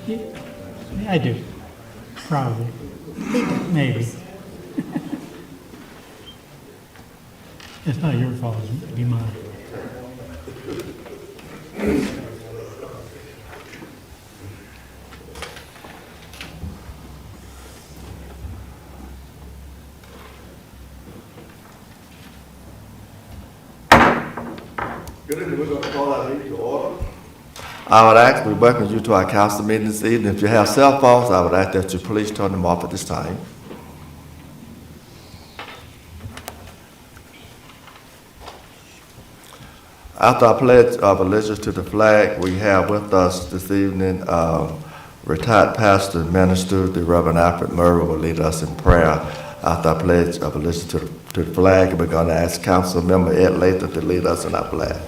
Yeah, I do. Probably. Maybe. It's not your fault, it'd be mine. Good evening, we're going to call our meeting to order. I would ask, we welcome you to our council meeting this evening. If you have cell phones, I would ask that you please turn them off at this time. After our pledge of allegiance to the flag, we have with us this evening retired pastor and minister, the Reverend Alfred Murray, will lead us in prayer after our pledge of allegiance to the flag. And we're going to ask Council Member Ed Latham to lead us in our pledge.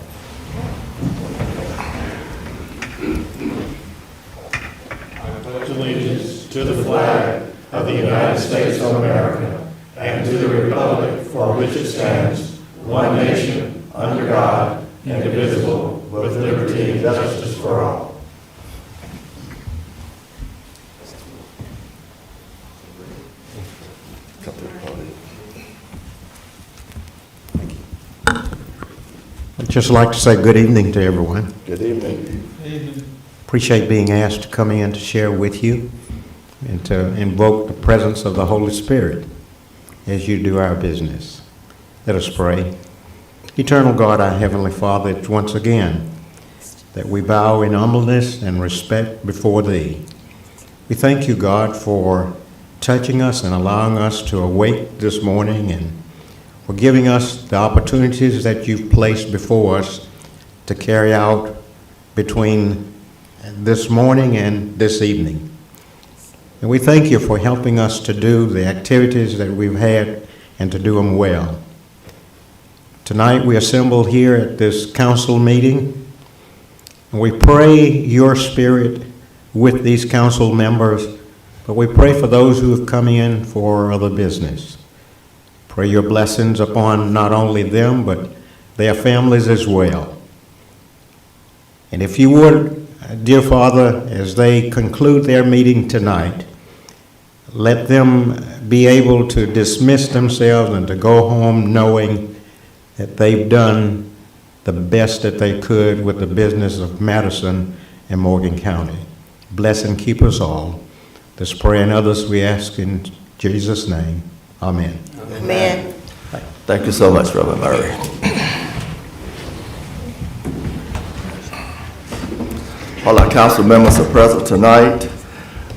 Allegiance to the flag of the United States of America and to the republic for which it stands, one nation, under God, indivisible, with liberty and justice for all. I'd just like to say good evening to everyone. Good evening. Appreciate being asked to come in to share with you and to invoke the presence of the Holy Spirit as you do our business. Let us pray. Eternal God, our Heavenly Father, it's once again that we bow in humbleness and respect before Thee. We thank you, God, for touching us and allowing us to awake this morning and for giving us the opportunities that you've placed before us to carry out between this morning and this evening. And we thank you for helping us to do the activities that we've had and to do them well. Tonight we assembled here at this council meeting, and we pray your spirit with these council members, but we pray for those who have come in for other business. Pray your blessings upon not only them, but their families as well. And if you would, dear Father, as they conclude their meeting tonight, let them be able to dismiss themselves and to go home knowing that they've done the best that they could with the business of Madison and Morgan County. Bless and keep us all. This prayer and others we ask in Jesus' name. Amen. Amen. Thank you so much, Reverend Murray. All our council members are present tonight.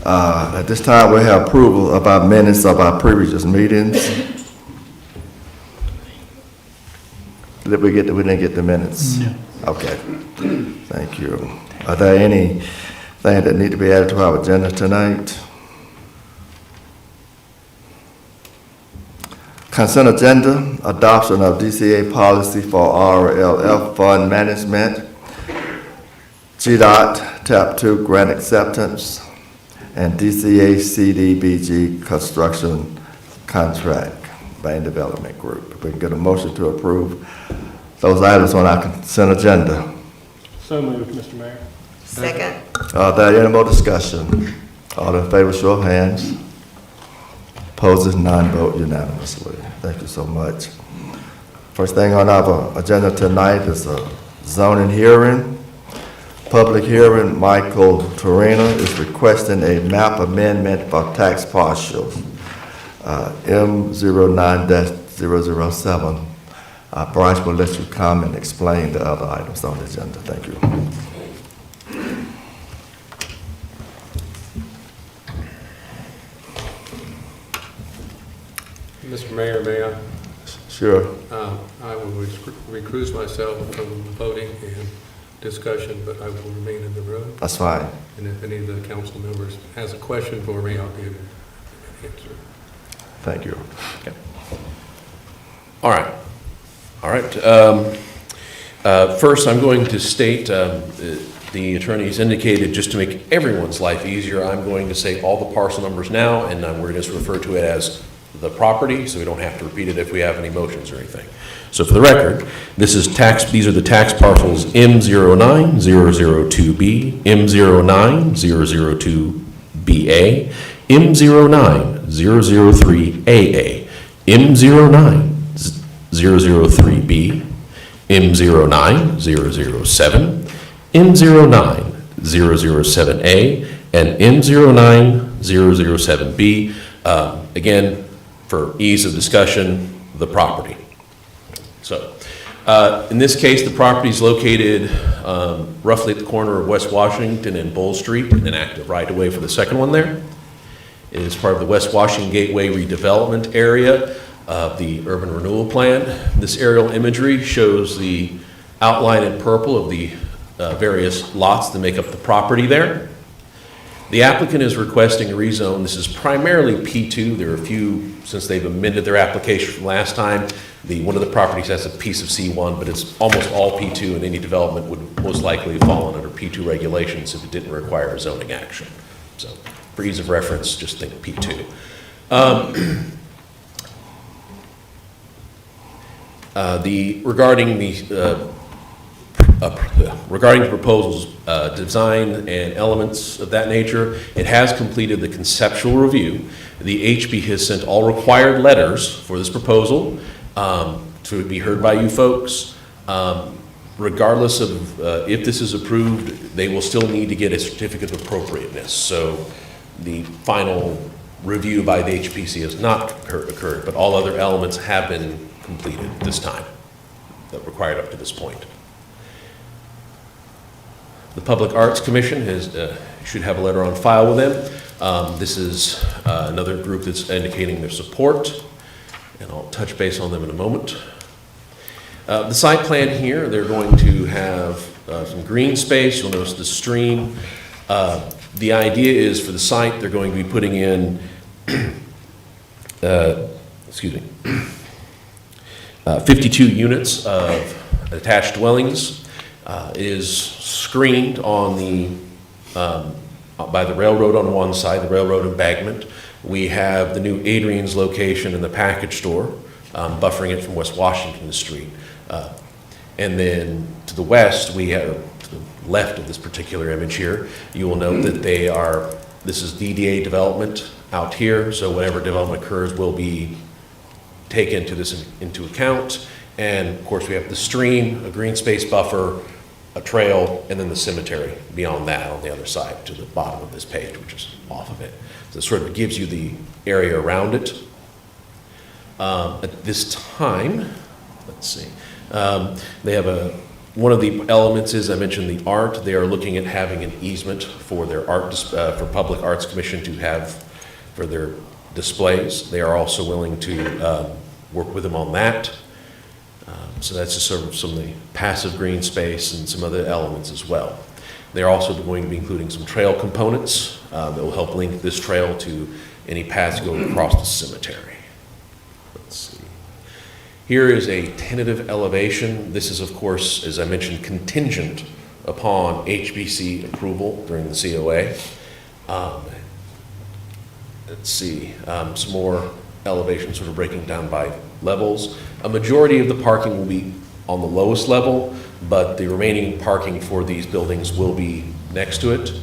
At this time, we have approval of our minutes of our previous meetings. We didn't get the minutes? No. Okay, thank you. Are there anything that need to be added to our agenda tonight? Consent agenda, adoption of DCA policy for RLF fund management, GDOT TAP 2 grant acceptance, and DCA CDBG construction contract bank development group. If we can get a motion to approve those items on our consent agenda. So moved, Mr. Mayor. Second. Are there any more discussion? All in favor, show of hands. Opposed, none, vote unanimously. Thank you so much. First thing on our agenda tonight is a zoning hearing. Public hearing, Michael Torina is requesting a map amendment for tax parcels, M09-007. Bryce will let you come and explain the other items on the agenda. Thank you. Mr. Mayor, may I? Sure. I will recuse myself from voting and discussion, but I will remain in the room. That's fine. And if any of the council members has a question for me, I'll give an answer. Thank you. All right. First, I'm going to state, the attorneys indicated, just to make everyone's life easier, I'm going to say all the parcel numbers now, and we're going to refer to it as the property, so we don't have to repeat it if we have any motions or anything. So for the record, these are the tax parcels M09002B, M09002BA, M09003AA, M09003B, M09007, M09007A, and M09007B. Again, for ease of discussion, the property. So, in this case, the property is located roughly at the corner of West Washington and Bull Street, an active right-of-way for the second one there. It is part of the West Washington Gateway redevelopment area of the urban renewal plan. This aerial imagery shows the outline in purple of the various lots that make up the property there. The applicant is requesting a rezone. This is primarily P2. There are a few, since they've amended their application from last time, one of the properties has a piece of C1, but it's almost all P2, and any development would most likely have fallen under P2 regulations if it didn't require zoning action. So for ease of reference, just think P2. Regarding the proposal's design and elements of that nature, it has completed the conceptual review. The HB has sent all required letters for this proposal to be heard by you folks. Regardless of if this is approved, they will still need to get a certificate of appropriateness. So the final review by the HPC has not occurred, but all other elements have been completed this time that required up to this point. The Public Arts Commission should have a letter on file with them. This is another group that's indicating their support. and I'll touch base on them in a moment. The site plan here, they're going to have some green space. You'll notice the stream. The idea is for the site, they're going to be putting in, 52 units of attached dwellings. It is screened on the, by the railroad on one side, the railroad embankment. We have the new Adrian's location in the package store, buffering it from West Washington Street. And then to the west, we have, to the left of this particular image here, you will note that this is DDA development out here, so whatever development occurs will be taken into account. And of course, we have the stream, a green space buffer, a trail, and then the cemetery beyond that on the other side to the bottom of this page, which is off of it. So it sort of gives you the area around it. At this time, let's see, they have one of the elements is, I mentioned the art. They are looking at having an easement for their for Public Arts Commission to have for their displays. They are also willing to work with them on that. So that's just sort of some of the passive green space and some other elements as well. They're also going to be including some trail components that will help link this trail to any paths going across the cemetery. Let's see. Here is a tentative elevation. This is, of course, as I mentioned, contingent upon HBC approval during the COA. Let's see, some more elevations sort of breaking down by levels. A majority of the parking will be on the lowest level, but the remaining parking for these buildings will be next to it.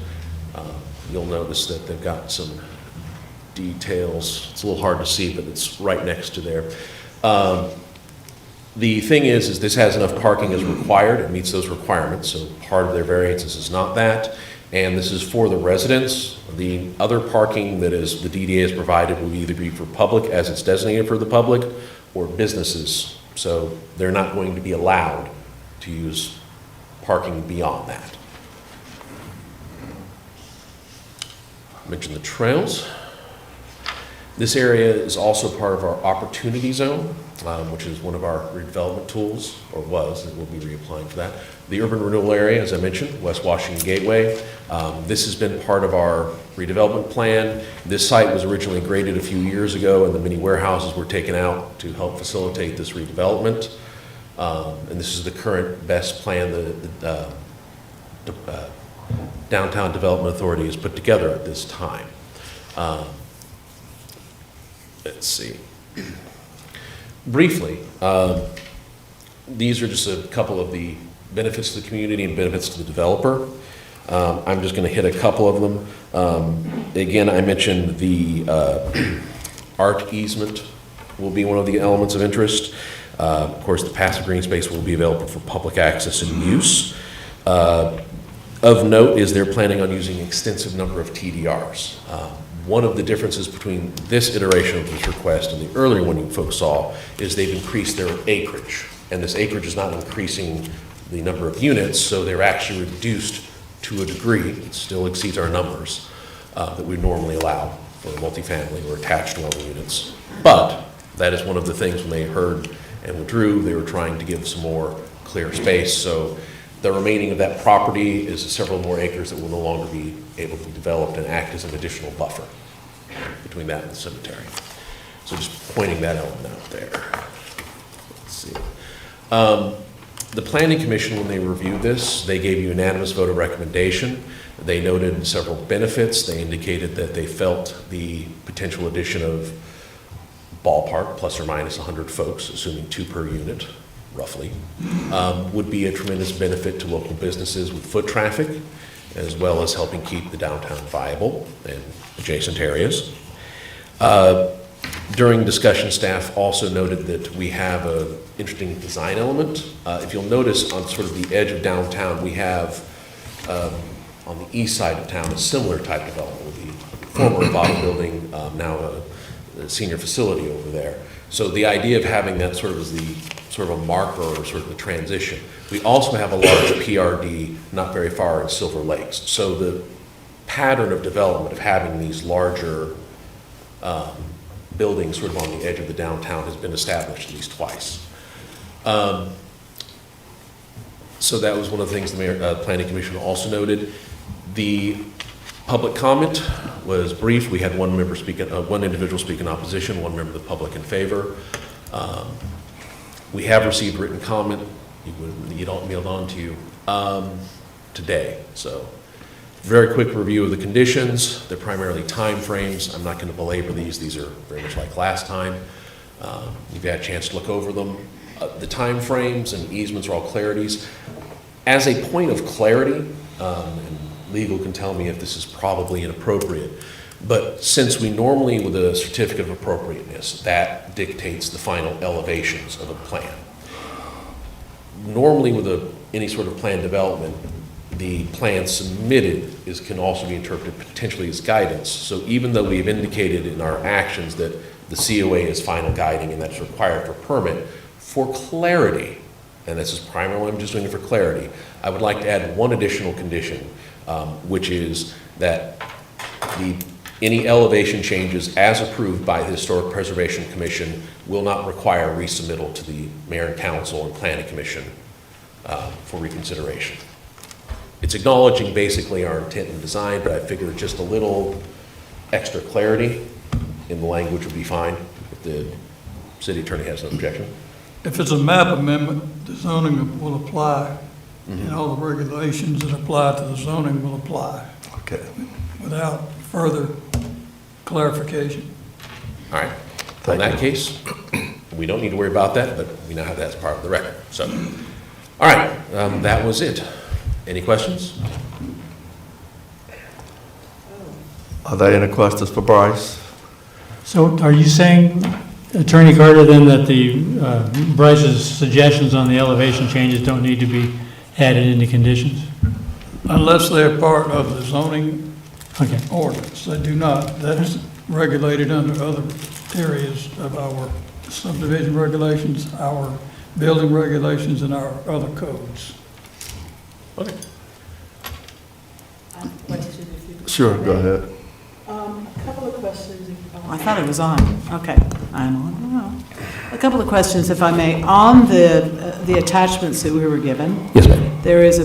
You'll notice that they've got some details. It's a little hard to see, but it's right next to there. The thing is this has enough parking as required. It meets those requirements, so part of their variances is not that. And this is for the residents. The other parking that is the DDA has provided will either be for public as it's designated for the public or businesses. So they're not going to be allowed to use parking beyond that. I mentioned the trails. This area is also part of our opportunity zone, which is one of our redevelopment tools, or was, and we'll be reapplying for that. The urban renewal area, as I mentioned, West Washington Gateway. This has been part of our redevelopment plan. This site was originally graded a few years ago, and the many warehouses were taken out to help facilitate this redevelopment. And this is the current best plan that the Downtown Development Authority has put together at this time. Let's see. Briefly, these are just a couple of the benefits to the community and benefits to the developer. I'm just going to hit a couple of them. Again, I mentioned the art easement will be one of the elements of interest. Of course, the passive green space will be available for public access and use. Of note is they're planning on using an extensive number of TDRs. One of the differences between this iteration of this request and the earlier one you folks saw is they've increased their acreage. And this acreage is not increasing the number of units, so they're actually reduced to a degree. It still exceeds our numbers that we normally allow for multifamily or attached dwelling units. But that is one of the things when they heard and withdrew, they were trying to give some more clear space. So the remaining of that property is several more acres that will no longer be able to be developed and act as an additional buffer between that and the cemetery. So just pointing that element out there. Let's see. The Planning Commission, when they reviewed this, they gave you unanimous vote of recommendation. They noted several benefits. They indicated that they felt the potential addition of ballpark, plus or minus 100 folks, assuming 2 per unit, roughly, would be a tremendous benefit to local businesses with foot traffic, as well as helping keep the downtown viable and adjacent areas. During discussion, staff also noted that we have an interesting design element. If you'll notice on sort of the edge of downtown, we have on the east side of town a similar type development with the former bottom building, now a senior facility over there. So the idea of having that sort of as the sort of a marker or sort of a transition. We also have a large PRD not very far in Silver Lakes. So the pattern of development of having these larger building sort of on the edge of the downtown has been established at least twice. So that was one of the things the Planning Commission also noted. The public comment was brief. We had one individual speak in opposition, one member of the public in favor. We have received written comment. It mailed on to you today. So very quick review of the conditions. They're primarily time frames. I'm not going to belabor these. These are very much like last time. You've had a chance to look over them. The time frames and easements are all clarities. As a point of clarity, and legal can tell me if this is probably inappropriate, but since we normally, with a certificate of appropriateness, that dictates the final elevations of a plan. Normally with any sort of plan development, the plan submitted can also be interpreted potentially as guidance. So even though we've indicated in our actions that the COA is final guiding and that's required for permit, for clarity, and this is primarily, I'm just doing it for clarity, I would like to add one additional condition, which is that any elevation changes as approved by the Historic Preservation Commission will not require resubmittal to the Mayor and Council and Planning Commission for reconsideration. It's acknowledging basically our intent and design, but I figure just a little extra clarity in the language would be fine if the city attorney has no objection. If it's a map amendment, the zoning will apply, and all the regulations that apply to the zoning will apply Okay. without further clarification. All right. Thank In that you. case, we don't need to worry about that, but we now have that as part of the record. So, all right, that was it. Any questions? Are there any questions for Bryce? So are you saying, Attorney Carter, then that the Bryce's suggestions on the elevation changes don't need to be added into conditions? Unless they're part of the zoning Okay. ordinance, they do not. That's regulated under other areas of our subdivision regulations, our building regulations, and our other codes. Okay. Sure, go ahead. A couple of questions. I thought it was on. Okay, I'm on now. A couple of questions, if I may. On the attachments that we were given. Yes, ma'am. There is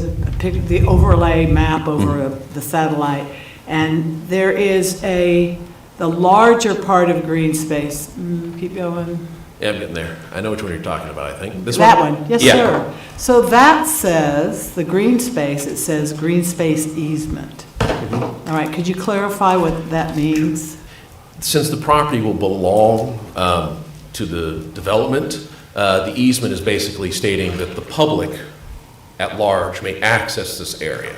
the overlay map over the satellite, and there is the larger part of green space. Keep going. Yeah, I'm getting there. I know which one you're talking about, I think. This That one? Yes, Yeah. sir. So that says, the green space, it says green space easement. All right, could you clarify what that means? Since the property will belong to the development, the easement is basically stating that the public at large may access this area.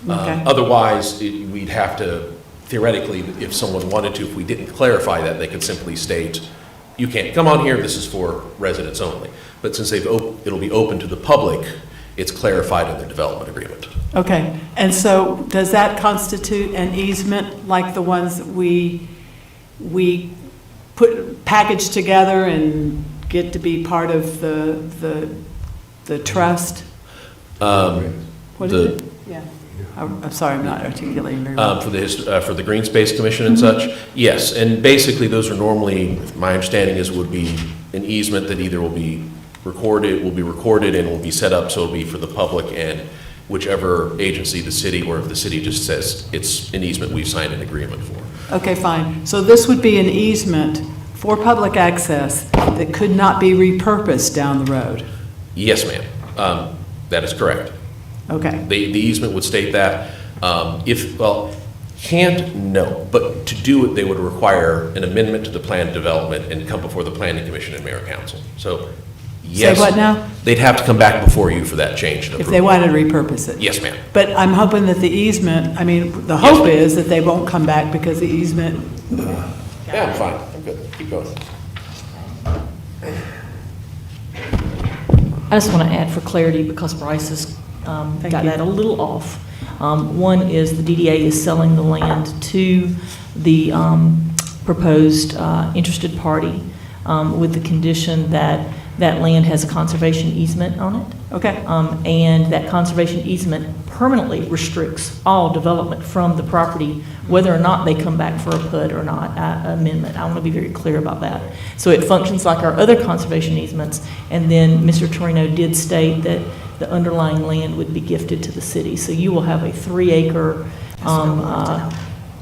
Okay. Otherwise, we'd have to, theoretically, if someone wanted to, if we didn't clarify that, they could simply state, you can't come on here, this is for residents only. But since it'll be open to the public, it's clarified in the development agreement. Okay, and so does that constitute an easement like the ones that we package together and get to be part of the trust? What is it? Yeah. I'm sorry, I'm not articulating very well. For the Green Space Commission and such, yes. And basically, those are normally, my understanding is, would be an easement that either will be recorded and will be set up so it'll be for the public and whichever agency, the city, or if the city just says it's an easement we've signed an agreement for. Okay, fine. So this would be an easement for public access that could not be repurposed down the road? Yes, ma'am. That is correct. Okay. The easement would state that. Can't, no, but to do it, they would require an amendment to the plan development and come before the Planning Commission and Mayor and Council. So, yes. Say what now? They'd have to come back before you for that change and If approval. they wanted to repurpose it? Yes, ma'am. But I'm hoping that the easement, the Yes, hope ma'am. is that they won't come back because the easement, Yeah, I'm fine. I'm good. Keep going. I just want to add for clarity, because Bryce has got you. that a little off. One is the DDA is selling the land to the proposed interested party with the condition that That land has a conservation easement on it. Okay, And that conservation easement permanently restricts all development from the property, whether or not they come back for a PUD or not, amendment. I want to be very clear about that. So it functions like our other conservation easements, and then Mr. Torino did state that the underlying land would be gifted to the city. So you will have a 3-acre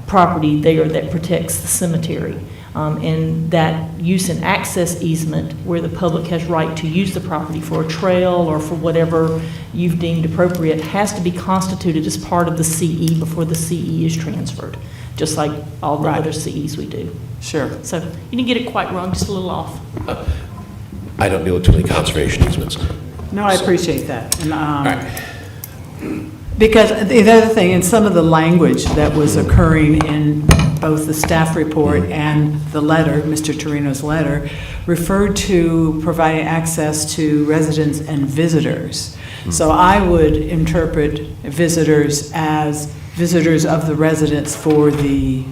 property there that protects the cemetery. And that use and access easement, where the public has right to use the property for a trail or for whatever you've deemed appropriate, has to be constituted as part of the CE before the CE is transferred, just like all the Right. other CEs we do. sure. So you didn't get it quite wrong, just a little off. I don't deal with too many conservation easements. No, I appreciate that. And, right. because the other thing, in some of the language that was occurring in both the staff report and the letter, Mr. Torino's letter, referred to providing access to residents and visitors. So I would interpret visitors as visitors of the residents for the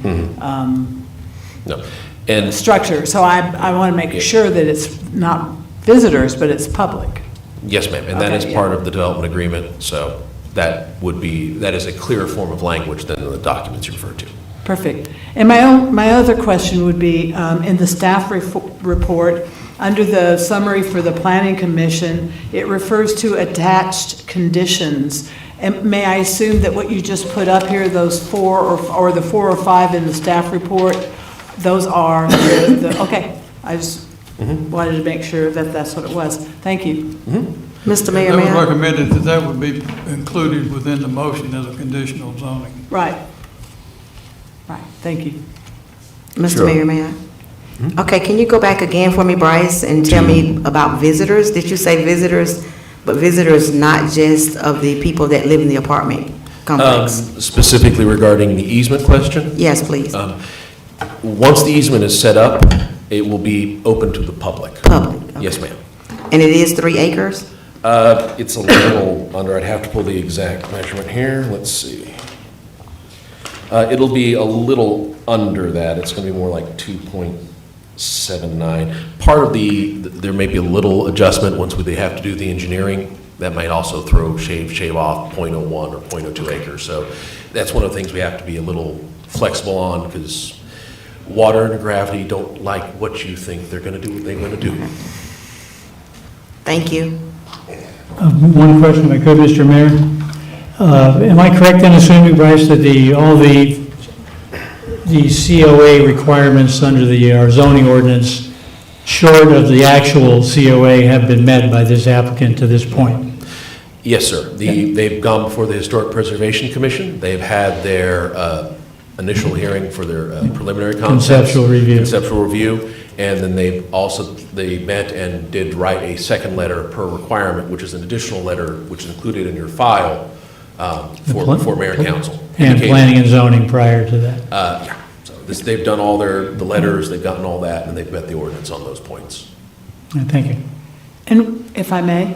No. And structure. So I want to make sure that it's not visitors, but it's public. yes, ma'am, and that Okay, is yeah. part of the development agreement, so that is a clearer form of language than the documents you referred to. Perfect. And my other question would be, in the staff report, under the summary for the Planning Commission, it refers to attached conditions. And may I assume that what you just put up here, those 4 or the 4 or 5 in the staff report, those are okay. I just wanted to make sure that that's what it was. Thank you. Mr. That Mayor, was may I? recommended that would be included within the motion as a conditional zoning. Right. Right, thank you. Mr. Sure. Mayor, may I? Okay, can you go back again for me, Bryce, and tell me about visitors? Did you say visitors, but visitors not just of the people that live in the apartment complex? Specifically regarding the easement question, Yes, please. once the easement is set up, it will be open to the public. Public. Okay. Yes, ma'am. And it is 3 acres? It's a little under, I'd have to pull the exact measurement here, let's see. It'll be a little under that, it's gonna be more like 2.79. Part of there may be a little adjustment once they have to do the engineering, that might also shave off 0.01 or 0.02 acres. So that's one of the things we have to be a little flexible on, because water and gravity don't like what you think they're gonna do, what they're gonna do. Thank you. One question, if I could, Mr. Mayor. Am I correct in assuming, Bryce, that all the COA requirements under our zoning ordinance, short of the actual COA, have been met by this applicant to this point? Yes, sir. They've gone before the Historic Preservation Commission. They've had their initial hearing for their preliminary concepts. Conceptual review. Conceptual review. And then they met and did write a second letter per requirement, which is an additional letter, which is included in your file for mayor and council. And Indicating- planning and zoning prior to that? Yeah. So they've done all the letters, they've gotten all that, and they've met the ordinance on those points. Thank you. And if I may?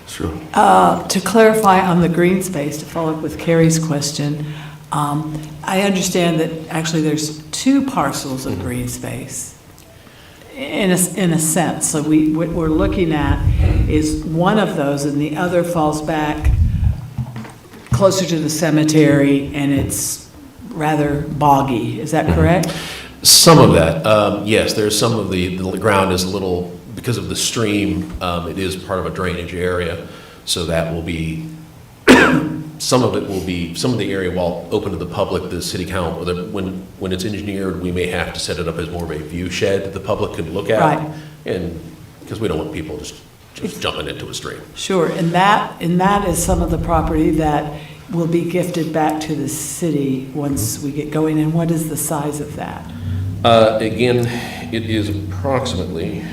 Sure. To clarify on the green space, to follow up with Carrie's question, I understand that actually there's 2 parcels of green space, in a sense. So what we're looking at is one of those, and the other falls back closer to the cemetery, and it's rather boggy. Is that correct? Some of that, yes, there's some of the ground is a little, because of the stream, it is part of a drainage area, so that will be, some of the area while open to the public, the city council, when it's engineered, we may have to set it up as more of a view shed that the public could look at. Right. And, because we don't want people just jumping into a stream. Sure, and that is some of the property that will be gifted back to the city once we get going. And what is the size of that? Again, it is approximately,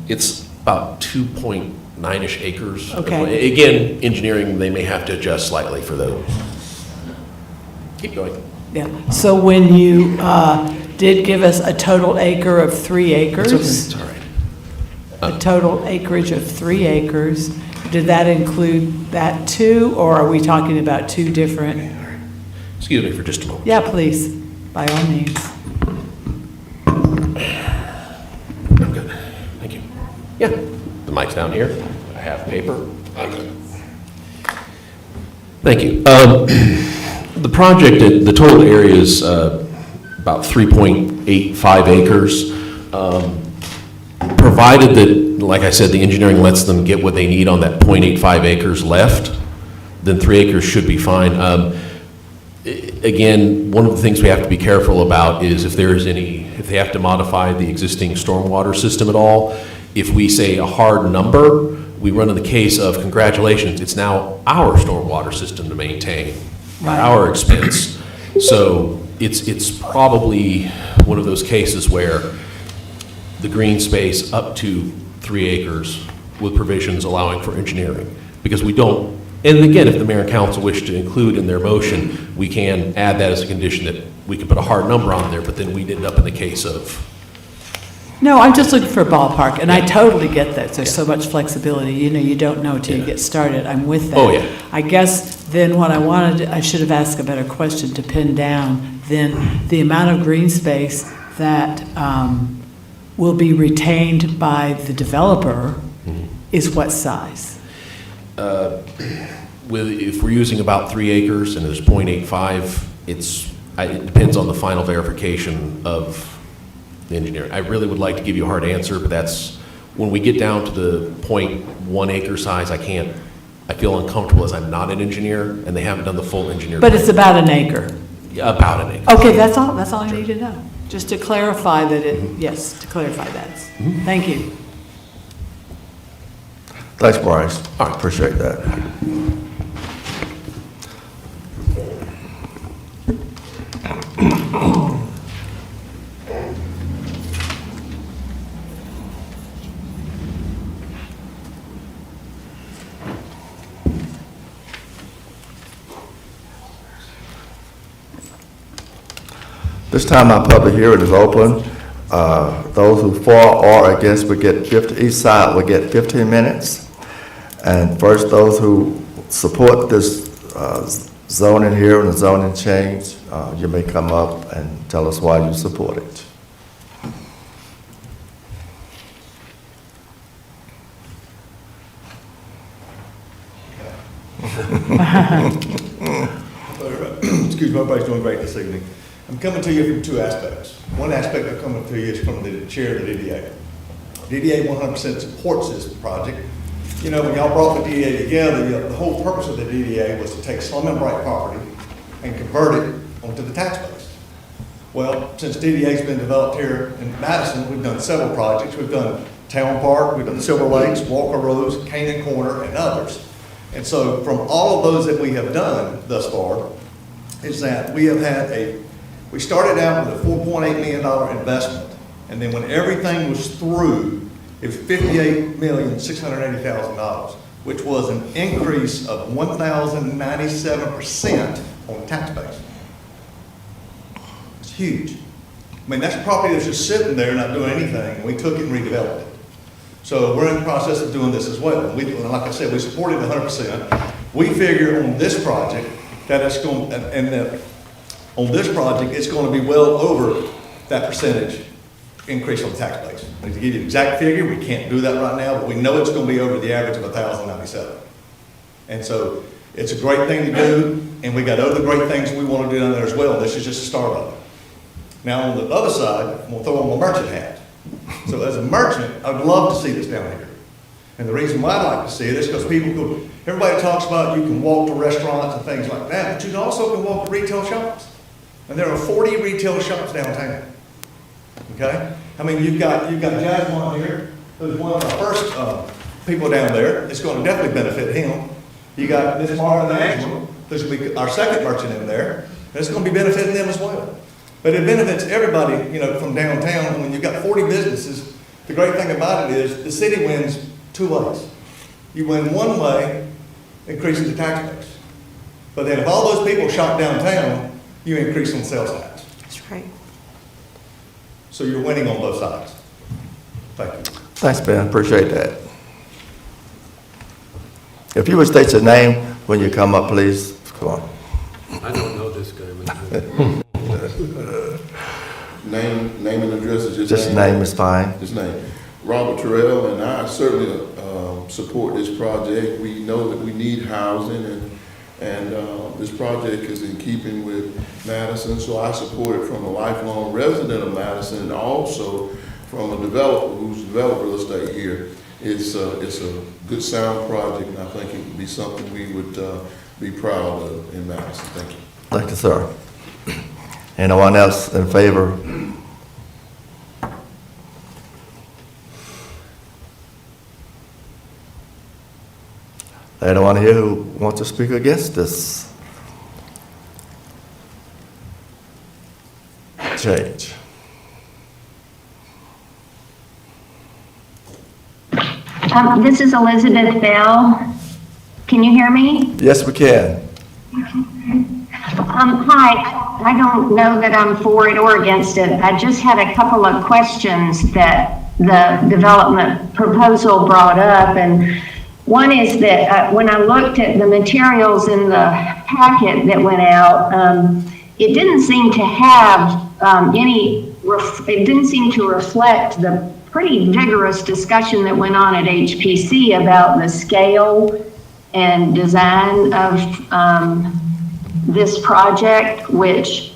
it's about 2.9-ish acres. Okay. Again, engineering, they may have to adjust slightly for those. Keep going. Yeah, so when you did give us a total acre of 3 acres? It's all right. A total acreage of 3 acres, did that include that too, or are we talking about 2 different? Excuse me for just a moment. Yeah, please, by all means. I'm good. Thank you. Yeah, the mic's down here. I have paper. Thank you. The project, the total area is about 3.85 acres. Provided that, like I said, the engineering lets them get what they need on that 0.85 acres left, then 3 acres should be fine. Again, one of the things we have to be careful about is if they have to modify the existing stormwater system at all. If we say a hard number, we run in the case of, congratulations, it's now our stormwater system to maintain, at our expense. So it's probably one of those cases where the green space up to 3 acres with provisions allowing for engineering. Because we don't, and again, if the mayor and council wish to include in their motion, we can add that as a condition that we can put a hard number on there, but then we'd end up in the case of. No, I'm just looking for a ballpark, and I totally get that. There's so much flexibility, you don't know till you get started. I'm with that. Oh, yeah. I guess then what I should have asked a better question to pin down, then the amount of green space that will be retained by the developer is what size? If we're using about 3 acres and there's 0.85, it depends on the final verification of the engineer. I really would like to give you a hard answer, but that's, when we get down to the 0.1 acre size, I feel uncomfortable as I'm not an engineer and they haven't done the full engineer. But it's about an acre. Yeah, about an acre. Okay, that's all I need to know. Just to clarify that yes, to clarify that. Thank you. Thanks, Bryce. I appreciate that. This time our public hearing is open. Those who for or against will get 50, each side will get 15 minutes. And first, those who support this zoning here and the zoning change, you may come up and tell us why you support it. Excuse me, everybody's doing great this evening. I'm coming to you from two aspects. One aspect I'm coming to you is from the chair of the DDA. DDA 100% supports this project. When y'all brought the DDA together, the whole purpose of the DDA was to take Slum and Bright property and convert it onto the tax base. Well, since DDA's been developed here in Madison, we've done several projects. We've done Town Park, we've done Silver Lakes, Walker Rose, Canaan Corner, and others. And so from all of those that we have done thus far, is that we started out with a $4.8 million investment. And then when everything was through, it was $58,680,000, which was an increase of 1,097% on the tax base. It's huge. That's property that's just sitting there not doing anything, and we took it and redeveloped it. So we're in the process of doing this as well. Like I said, we support it 100%. We figure on this project that it's going, on this project, it's going to be well over that percentage increase on the tax base. And to give you an exact figure, we can't do that right now, but we know it's going to be over the average of 1,097. And so it's a great thing to do, and we got other great things we want to do down there as well. This is just the start of it. Now on the other side, I'm going to throw on my merchant hat. So as a merchant, I'd love to see this down here. And the reason why I'd like to see it is because everybody talks about you can walk to restaurants and things like that, but you also can walk to retail shops. And there are 40 retail shops downtown. Okay? You've got Jasmine here, who's one of our first people down there. It's going to definitely benefit him. You got Miss Martha Angela, who's going to be our second merchant in there, and it's going to be benefiting them as well. But it benefits everybody, from downtown. And when you've got 40 businesses, the great thing about it is the city wins two ways. You win one way, increasing the tax base. But then if all those people shop downtown, you increase on sales tax. That's right. So you're winning on both sides. Thank you. Thanks, Ben. Appreciate that. If you would state your name when you come up, please. Come on. I don't know this guy. Name and address is Just name is fine. Just name. Robert Terrell and I certainly support this project. We know that we need housing, and this project is in keeping with Madison, so I support it from a lifelong resident of Madison and also from a developer who's developed real estate here. It's a good sound project, and I think it would be something we would be proud of in Madison. Thank you. Thank you, sir. Anyone else in favor? Anyone here who wants to speak against this change? This is Elizabeth Bell. Can you hear me? Yes, we can. Hi. I don't know that I'm for it or against it. I just had a couple of questions that the development proposal brought up, and one is that when I looked at the materials in the packet that went out, it didn't seem to have it didn't seem to reflect the pretty vigorous discussion that went on at HPC about the scale and design of this project, which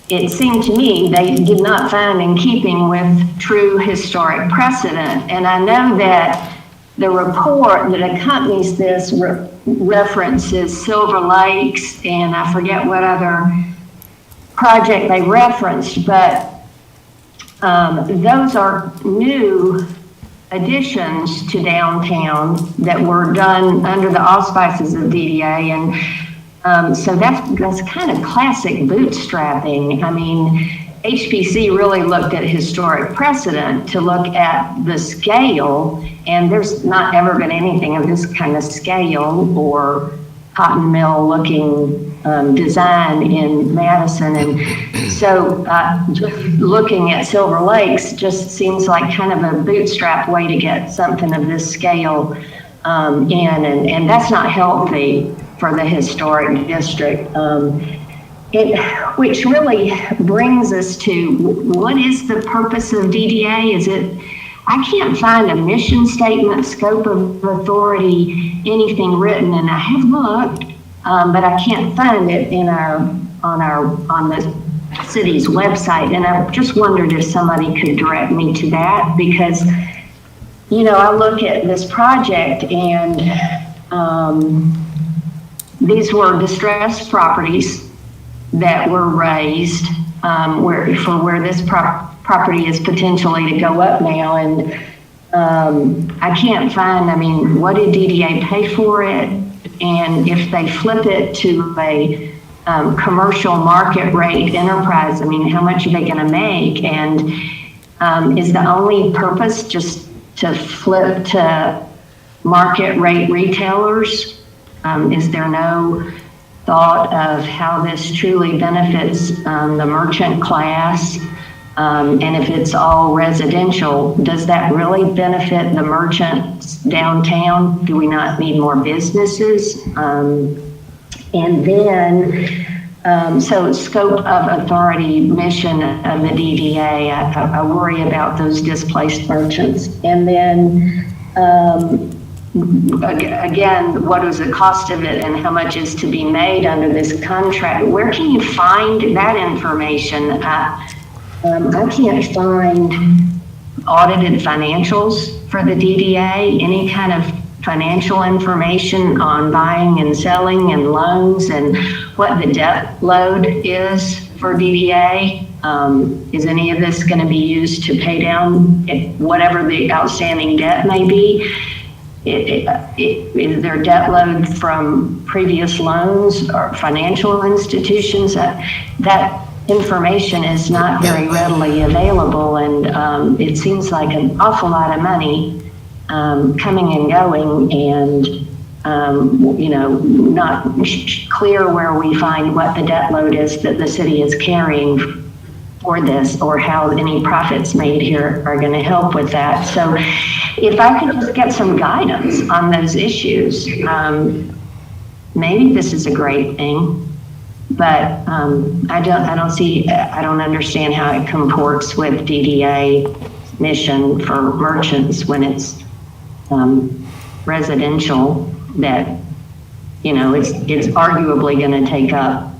it seemed to me they did not find in keeping with true historic precedent. And I know that the report that accompanies this references Silver Lakes, and I forget what other project they referenced, but those are new additions to downtown that were done under the auspices of DDA, and so that's kind of classic bootstrapping. I mean, HPC really looked at historic precedent to look at the scale, and there's not ever been anything of this kind of scale or cotton mill looking design in Madison. And so just looking at Silver Lakes just seems like kind of a bootstrap way to get something of this scale in, and that's not healthy for the historic district. Which really brings us to, what is the purpose of DDA? I can't find a mission statement, scope of authority, anything written, and I have looked, but I can't find it on the city's website. And I just wondered if somebody could direct me to that, because, you know, I look at this project and these were distressed properties that were raised where this property is potentially to go up now, and I can't find, I mean, what did DDA pay for it? And if they flip it to a commercial market rate enterprise, I mean, how much are they going to make? And is the only purpose just to flip to market rate retailers? Is there no thought of how this truly benefits the merchant class? And if it's all residential, does that really benefit the merchants downtown? Do we not need more businesses? And then, so scope of authority, mission of the DDA, I worry about those displaced merchants. And then, again, what is the cost of it and how much is to be made under this contract? Where can you find that information? I can't find audited financials for the DDA, any kind of financial information on buying and selling and loans and what the debt load is for DDA. Is any of this going to be used to pay down whatever the outstanding debt may be? Is there debt load from previous loans or financial institutions? That information is not very readily available, and it seems like an awful lot of money coming and going, and you know, not clear where we find what the debt load is that the city is carrying for this, or how any profits made here are going to help with that. So if I could just get some guidance on those issues, maybe this is a great thing. But I don't understand how it comports with DDA definition for merchants when it's residential that, you know, it's arguably going to take up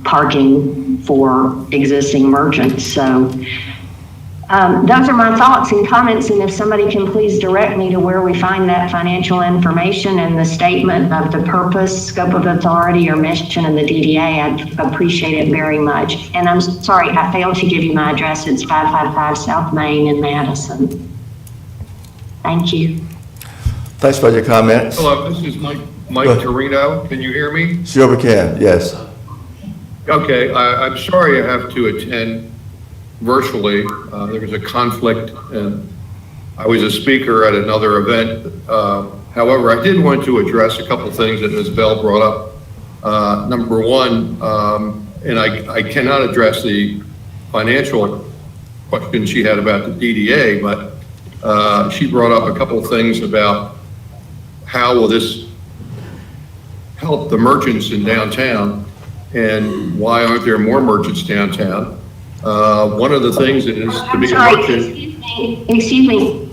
parking for existing merchants. So those are my thoughts and comments, and if somebody can please direct me to where we find that financial information and the statement of the purpose, scope of authority, or mission of the DDA, I'd appreciate it very much. And I'm sorry, I failed to give you my address. It's 555 South Main in Madison. Thank you. Thanks for your comments. Hello, this is Mike Torino. Can you hear me? Sure we can, yes. Okay, I'm sorry I have to attend virtually. There was a conflict, and I was a speaker at another event. However, I did want to address a couple of things that Ms. Bell brought up. Number one, and I cannot address the financial question she had about the DDA, but she brought up a couple of things about how will this help the merchants in downtown, and why aren't there more merchants downtown? One of the things is to be a merchant. Excuse me.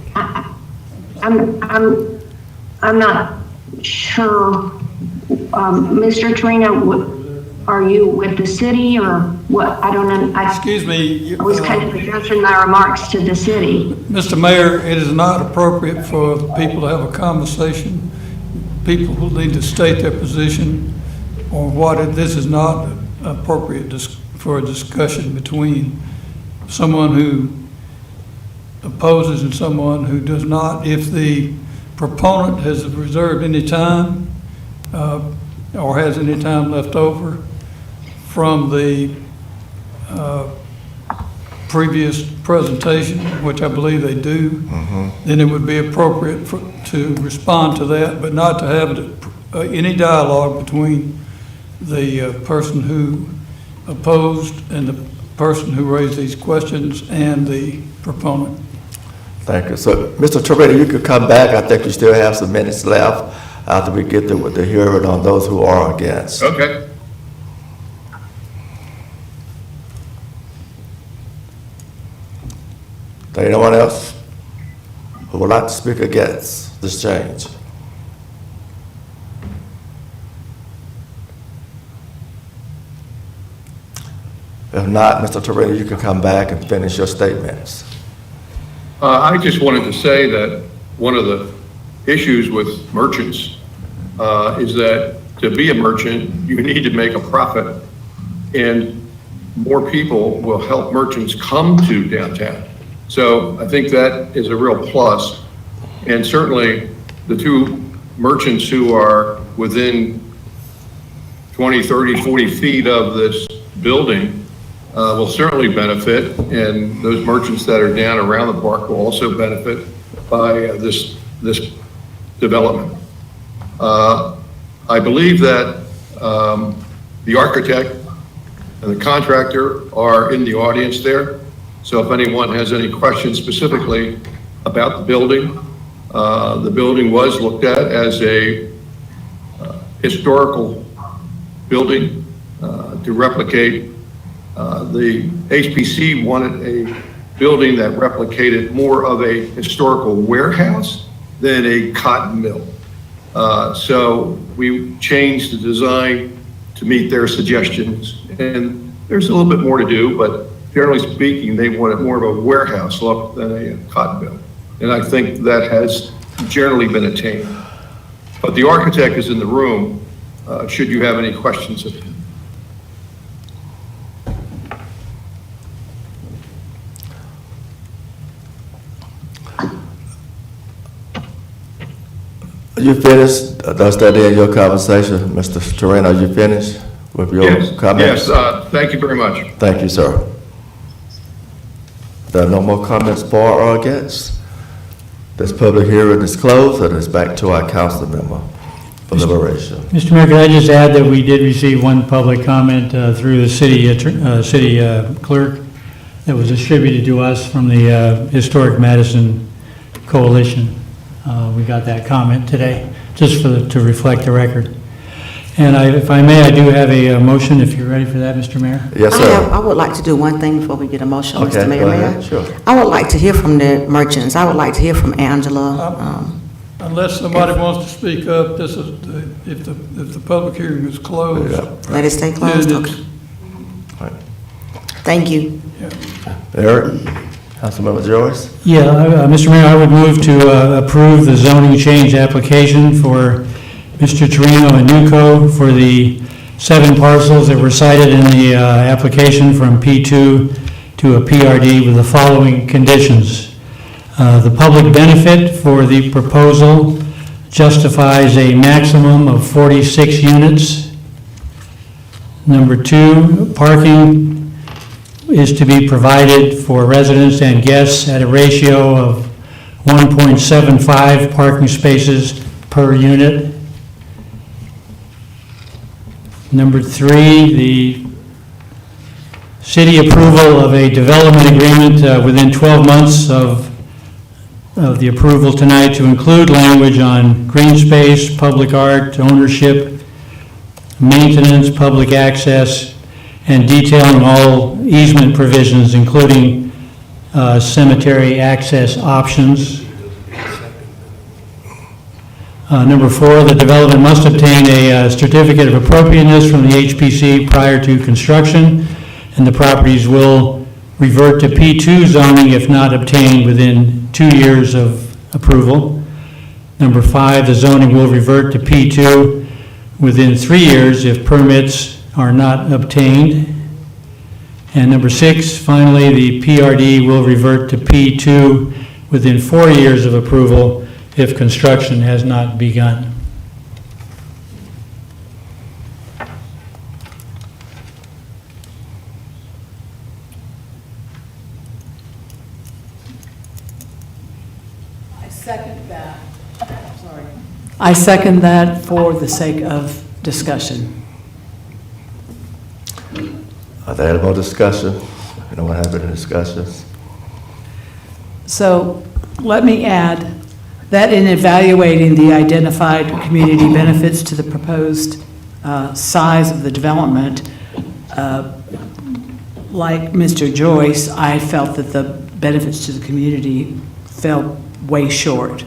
I'm not sure. Mr. Torino, are you with the city or what? I don't know. Excuse me. I was kind of addressing my remarks to the city. Mr. Mayor, it is not appropriate for the people to have a conversation. People will need to state their position on this is not appropriate for a discussion between someone who opposes and someone who does not. If the proponent has reserved any time or has any time left over from the previous presentation, which I believe they do, then it would be appropriate to respond to that, but not to have any dialogue between the person who opposed and the person who raised these questions and the proponent. Thank you. So, Mr. Torino, you could come back. I think you still have some minutes left after we get the hearing on those who are against. Okay. Is there anyone else who would like to speak against this change? If not, Mr. Torino, you can come back and finish your statements. I just wanted to say that one of the issues with merchants is that to be a merchant, you need to make a profit, and more people will help merchants come to downtown. So I think that is a real plus. And certainly the two merchants who are within 20, 30, 40 feet of this building will certainly benefit, and those merchants that are down around the park will also benefit by this development. I believe that the architect and the contractor are in the audience there. So if anyone has any questions specifically about the building was looked at as a historical building to replicate. The HPC wanted a building that replicated more of a historical warehouse than a cotton mill. So we changed the design to meet their suggestions, and there's a little bit more to do, but generally speaking, they wanted more of a warehouse look than a cotton mill. And I think that has generally been attained. But the architect is in the room, should you have any questions of him. You finished? Does that end your conversation, Mr. Torino? You finished with your comments? Yes, thank you very much. Thank you, sir. There are no more comments for or against. This public hearing is closed, and it's back to our council member for deliberation. Mr. Mayor, could I just add that we did receive one public comment through the city clerk that was distributed to us from the Historic Madison Coalition. We got that comment today, just to reflect the record. And if I may, I do have a motion, if you're ready for that, Mr. Mayor. Yes, sir. I would like to do one thing before we get a motion, Okay, Mr. Mayor. go May I? ahead, sure. I would like to hear from the merchants. I would like to hear from Angela. Unless somebody wants to speak up, this is, if the public hearing is closed. Yeah. Let it stay closed? then Okay. Right. Thank you. Eric, Councilmember Joyce? Yeah, Mr. Mayor, I would move to approve the zoning change application for Mr. Torino and Nuco for the 7 parcels that were cited in the application from P2 to a PRD with the following conditions. The public benefit for the proposal justifies a maximum of 46 units. Number 2, parking is to be provided for residents and guests at a ratio of 1.75 parking spaces per unit. Number 3, the city approval of a development agreement within 12 months of the approval tonight to include language on green space, public art, ownership, maintenance, public access, and detailing all easement provisions, including cemetery access options. Number 4, the development must obtain a certificate of appropriateness from the HPC prior to construction, and the properties will revert to P2 zoning if not obtained within 2 years of approval. Number 5, the zoning will revert to P2 within 3 years if permits are not obtained. And number 6, finally, the PRD will revert to P2 within 4 years of approval if construction has not begun. I second that. Sorry. I second that for the sake of discussion. Are there any more discussion? Anyone have any discussions? So let me add that in evaluating the identified community benefits to the proposed size of the development, like Mr. Joyce, I felt that the benefits to the community fell way short.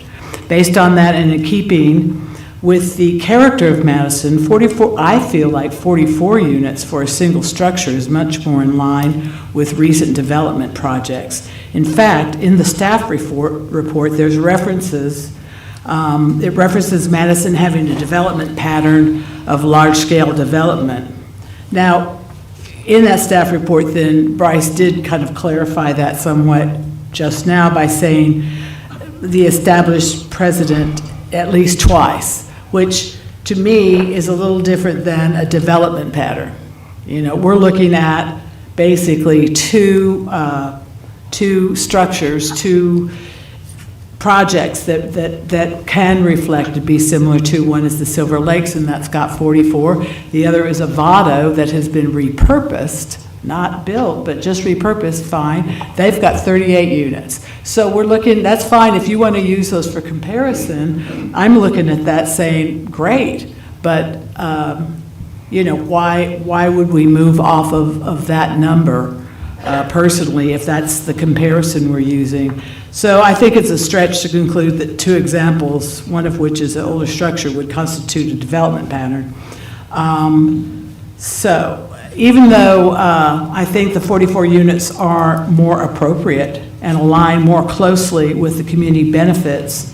Based on that, and in keeping with the character of Madison, I feel like 44 units for a single structure is much more in line with recent development projects. In fact, in the staff report, there's references, it references Madison having a development pattern of large-scale development. Now, in that staff report, then, Bryce did kind of clarify that somewhat just now by saying the established precedent at least twice, which to me is a little different than a development pattern. You know, we're looking at basically two structures, two projects that can reflect to be similar to. One is the Silver Lakes, and that's got 44. The other is a Vado that has been repurposed, not built, but just repurposed, fine. They've got 38 units. So we're looking, that's fine if you want to use those for comparison. I'm looking at that saying, great, but you know, why would we move off of that number personally if that's the comparison we're using? So I think it's a stretch to conclude that 2 examples, one of which is an older structure, would constitute a development pattern. So even though I think the 44 units are more appropriate and align more closely with the community benefits,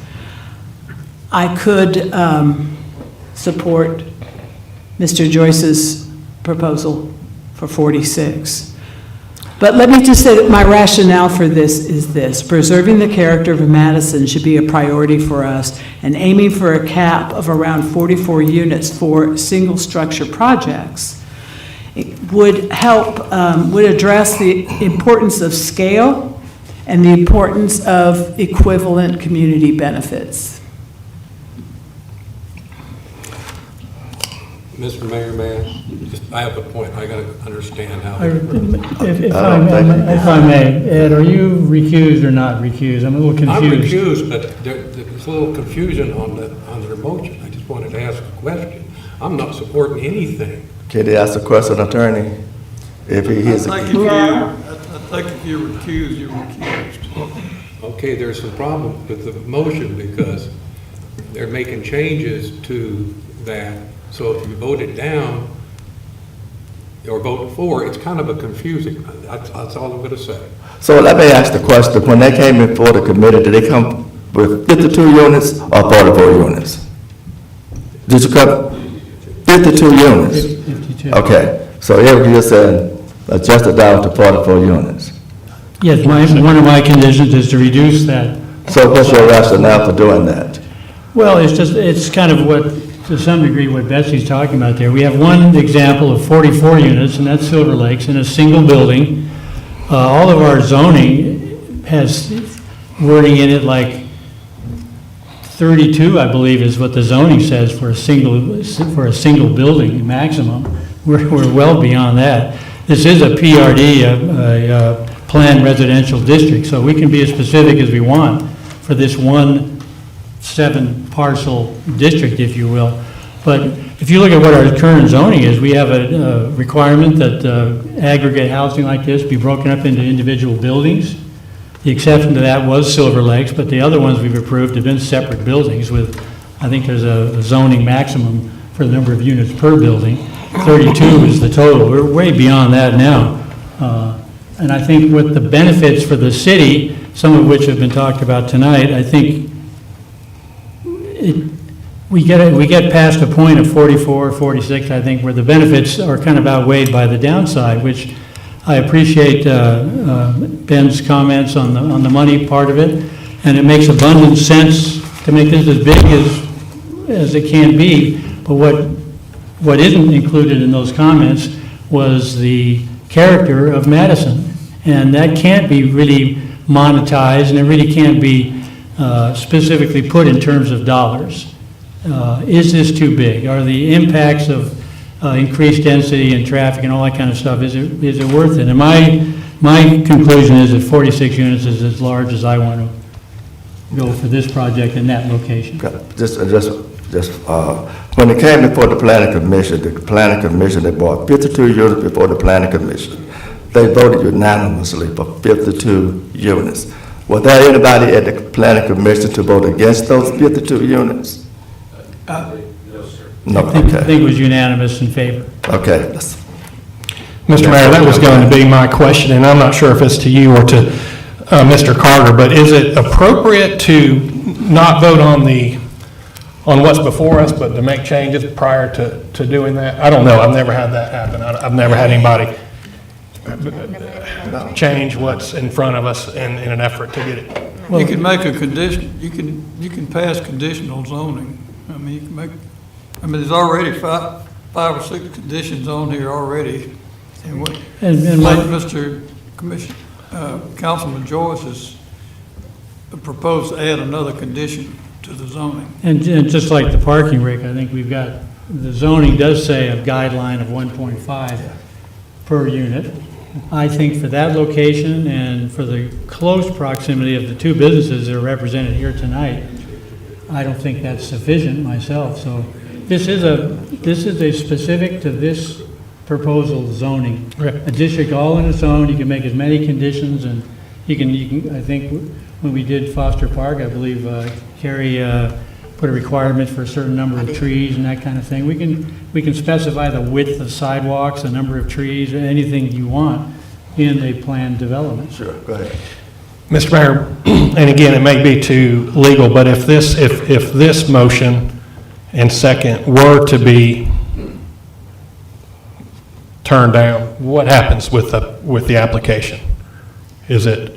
I could support Mr. Joyce's proposal for 46. But let me just say that my rationale for this is this. Preserving the character of Madison should be a priority for us, and aiming for a cap of around 44 units for single structure projects would help, would address the importance of scale and the importance of equivalent community benefits. Mr. Mayor, I have a point. I got to understand how. If I may, Ed, are you recused or not recused? I'm a little confused. I'm recused, but there's a little confusion on their motion. I just wanted to ask a question. I'm not supporting anything. Can they ask the question, attorney? If he I is, think if you, I think if you're recused, you're recused. Okay, there's some problem with the motion because they're making changes to that. So if you vote it down or vote for, it's kind of a confusing, that's all I'm going to say. so let me ask the question, when they came before the committee, did they come with 52 units or 44 units? Did you come, 52 units? 52. Okay, so here you're saying adjust it down to 44 units. Yes, one of my conditions is to reduce that. So what's your rationale for doing that? Well, it's kind of what, to some degree, what Betsy's talking about there. We have one example of 44 units, and that's Silver Lakes, in a single building. All of our zoning has wording in it like 32, I believe, is what the zoning says for a single building maximum. We're well beyond that. This is a PRD, a planned residential district, so we can be as specific as we want for this 7 parcel district, if you will. But if you look at what our current zoning is, we have a requirement that aggregate housing like this be broken up into individual buildings. The exception to that was Silver Lakes, but the other ones we've approved have been separate buildings with, I think there's a zoning maximum for the number of units per building. 32 is the total. We're way beyond that now. And I think with the benefits for the city, some of which have been talked about tonight, I think we get past a point of 44, 46, I think, where the benefits are kind of outweighed by the downside, which I appreciate Ben's comments on the money part of it, and it makes abundant sense to make this as big as it can be. But what isn't included in those comments was the character of Madison, and that can't be really monetized, and it really can't be specifically put in terms of dollars. Is this too big? Are the impacts of increased density and traffic and all that kind of stuff, is it worth it? And my conclusion is that 46 units is as large as I want to go for this project in that location. When it came before the planning commission, they bought 52 units before the planning commission. They voted unanimously for 52 units. Was there anybody at the planning commission to vote against those 52 units? No, I think it was unanimous in favor. Okay. Mr. Mayor, that was going to be my question, and I'm not sure if it's to you or to Mr. Carter, but is it appropriate to not vote on what's before us, but to make changes prior to doing that? I don't know. I've never had that happen. I've never had anybody change what's in front of us in an effort to get it. You can make a condition, you can pass conditional zoning. I mean, you can make, there's already five or six conditions on here already. And what, like Mr. Councilman Joyce has proposed to add another condition to the zoning. And just like the parking, Rick, I think we've got, the zoning does say a guideline of 1.5 per unit. I think for that location and for the close proximity of the two businesses that are represented here tonight, I don't think that's sufficient myself. So this is a specific to this proposal zoning. A district all in its own, you can make as many conditions, and you can, I think when we did Foster Park, I believe Carrie put a requirement for a certain number of trees and that kind of thing. We can specify the width of sidewalks, the number of trees, anything you want in a planned development. Sure, go ahead. Mr. Mayor, and again, it may be too legal, but if this motion and second were to be turned down, what happens with the application? Is it?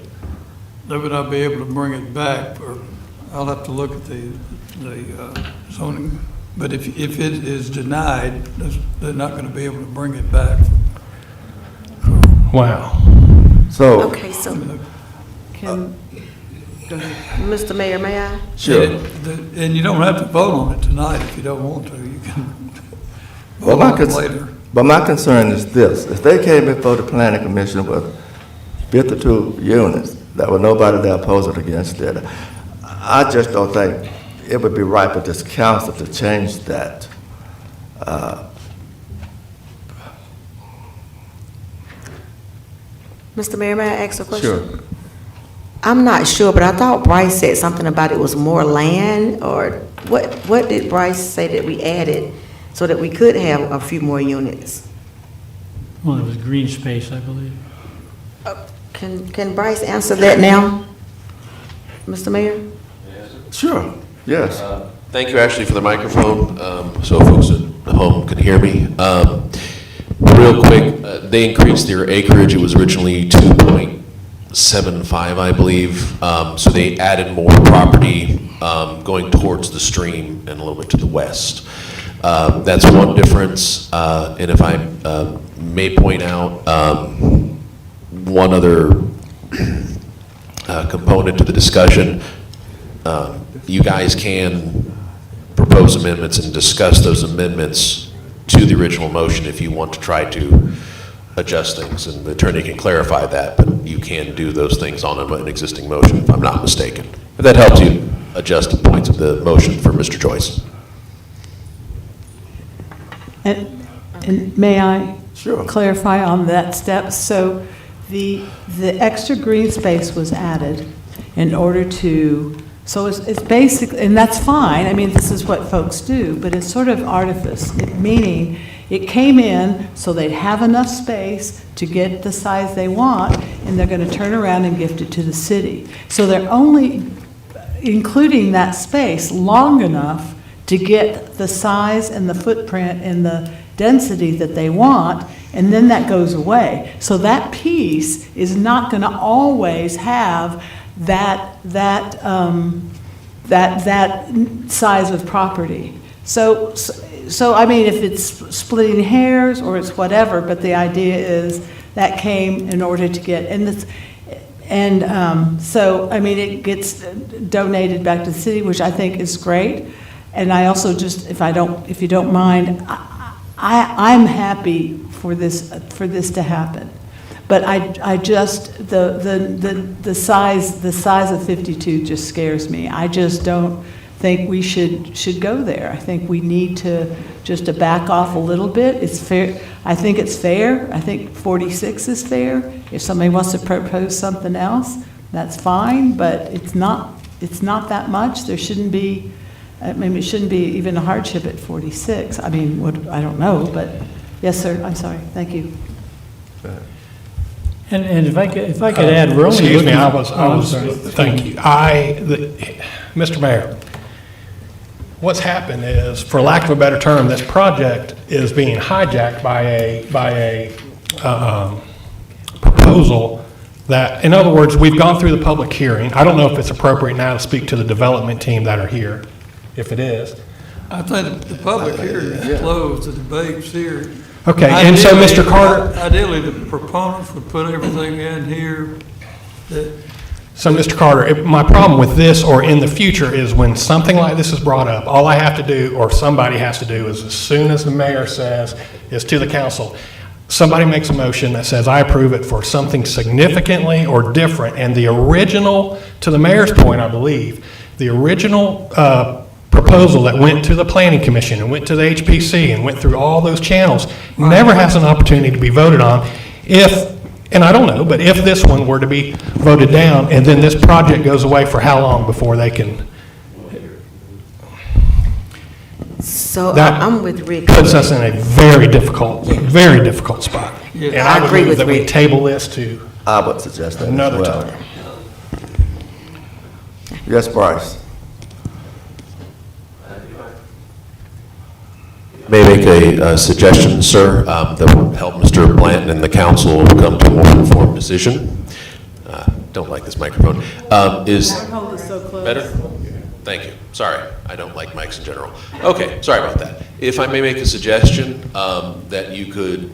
They would not be able to bring it back, or I'll have to look at the zoning. But if it is denied, they're not going to be able to bring it back. Wow. So. Okay, so, go ahead. Mr. Mayor, may I? Sure. And you don't have to vote on it tonight if you don't want to. You can Well, vote on it later. But my concern is this: if they came before the planning commission with 52 units, there was nobody there opposed against it. I just don't think it would be right for this council to change that Mr. Mayor, may I ask a question? Sure. I'm not sure, but I thought Bryce said something about it was more land, or what did Bryce say that we added so that we could have a few more units? Well, it was green space, I believe. Can Bryce answer that now, Mr. Mayor? Sure, yes. Thank you, Ashley, for the microphone, so folks at home can hear me. Real quick, they increased their acreage. It was originally 2.75, I believe. So they added more property going towards the stream and a little bit to the west. That's one difference. And if I may point out one other component to the discussion, you guys can propose amendments and discuss those amendments to the original motion if you want to try to adjust things, and the attorney can clarify that, but you can do those things on an existing motion, if I'm not mistaken. If that helps you adjust the points of the motion for Mr. Joyce. And may I Sure. clarify on that step? So the extra green space was added in order to, so it's basic, and that's fine. I mean, this is what folks do, but it's sort of artifice, meaning it came in so they'd have enough space to get the size they want, and they're going to turn around and gift it to the city. So they're only including that space long enough to get the size and the footprint and the density that they want, and then that goes away. So that piece is not going to always have that size of property. So I mean, if it's splitting hairs or it's whatever, but the idea is that came in order to get, so I mean, it gets donated back to the city, which I think is great. And I also just, if you don't mind, I'm happy for this to happen. But I just, the size of 52 just scares me. I just don't think we should go there. I think we need to just to back off a little bit. It's fair. I think it's fair. I think 46 is fair. If somebody wants to propose something else, that's fine, but it's not that much. There shouldn't be, maybe it shouldn't be even a hardship at 46. I mean, I don't know, but yes, sir. I'm sorry. Thank you. And if I could add, we're only Excuse me, looking- thank you. Mr. Mayor, what's happened is, for lack of a better term, this project is being hijacked by a proposal that, in other words, we've gone through the public hearing. I don't know if it's appropriate now to speak to the development team that are here, if it is. I think the public hearing is closed, the debate's here. Okay, and so, Mr. Carter. Ideally, the proponents would put everything in here that. So, Mr. Carter, my problem with this or in the future is when something like this is brought up, all I have to do, or somebody has to do, is as soon as the mayor says, is to the council, somebody makes a motion that says, I approve it for something significantly or different, and the original, to the mayor's point, I believe, the original proposal that went to the Planning Commission and went to the HPC and went through all those channels never has an opportunity to be voted on if, and I don't know, but if this one were to be voted down and then this project goes away, for how long before they can? So That I'm with Rick. puts us in a very difficult spot. Yeah. And I I would agree move with that we Rick. table this to I would suggest that as another well. time. Yes, Bryce. May I make a suggestion, sir, that will help Mr. Blanton and the council come to a more informed decision? Don't like this microphone. Is Hold it so close. better? Thank you. Sorry, I don't like mics in general. Okay, sorry about that. If I may make a suggestion, that you could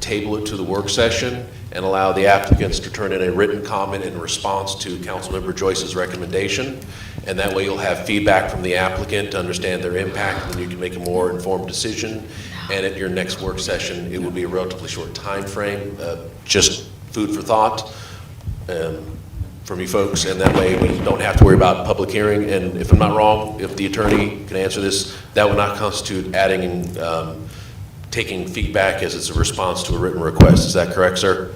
table it to the work session and allow the applicants to turn in a written comment in response to Councilmember Joyce's recommendation. And that way you'll have feedback from the applicant to understand their impact, and you can make a more informed decision. And at your next work session, it will be a relatively short time frame, just food for thought. from you folks, and that way we don't have to worry about public hearing. And if I'm not wrong, if the attorney can answer this, that would not constitute adding and taking feedback as it's a response to a written request. Is that correct, sir?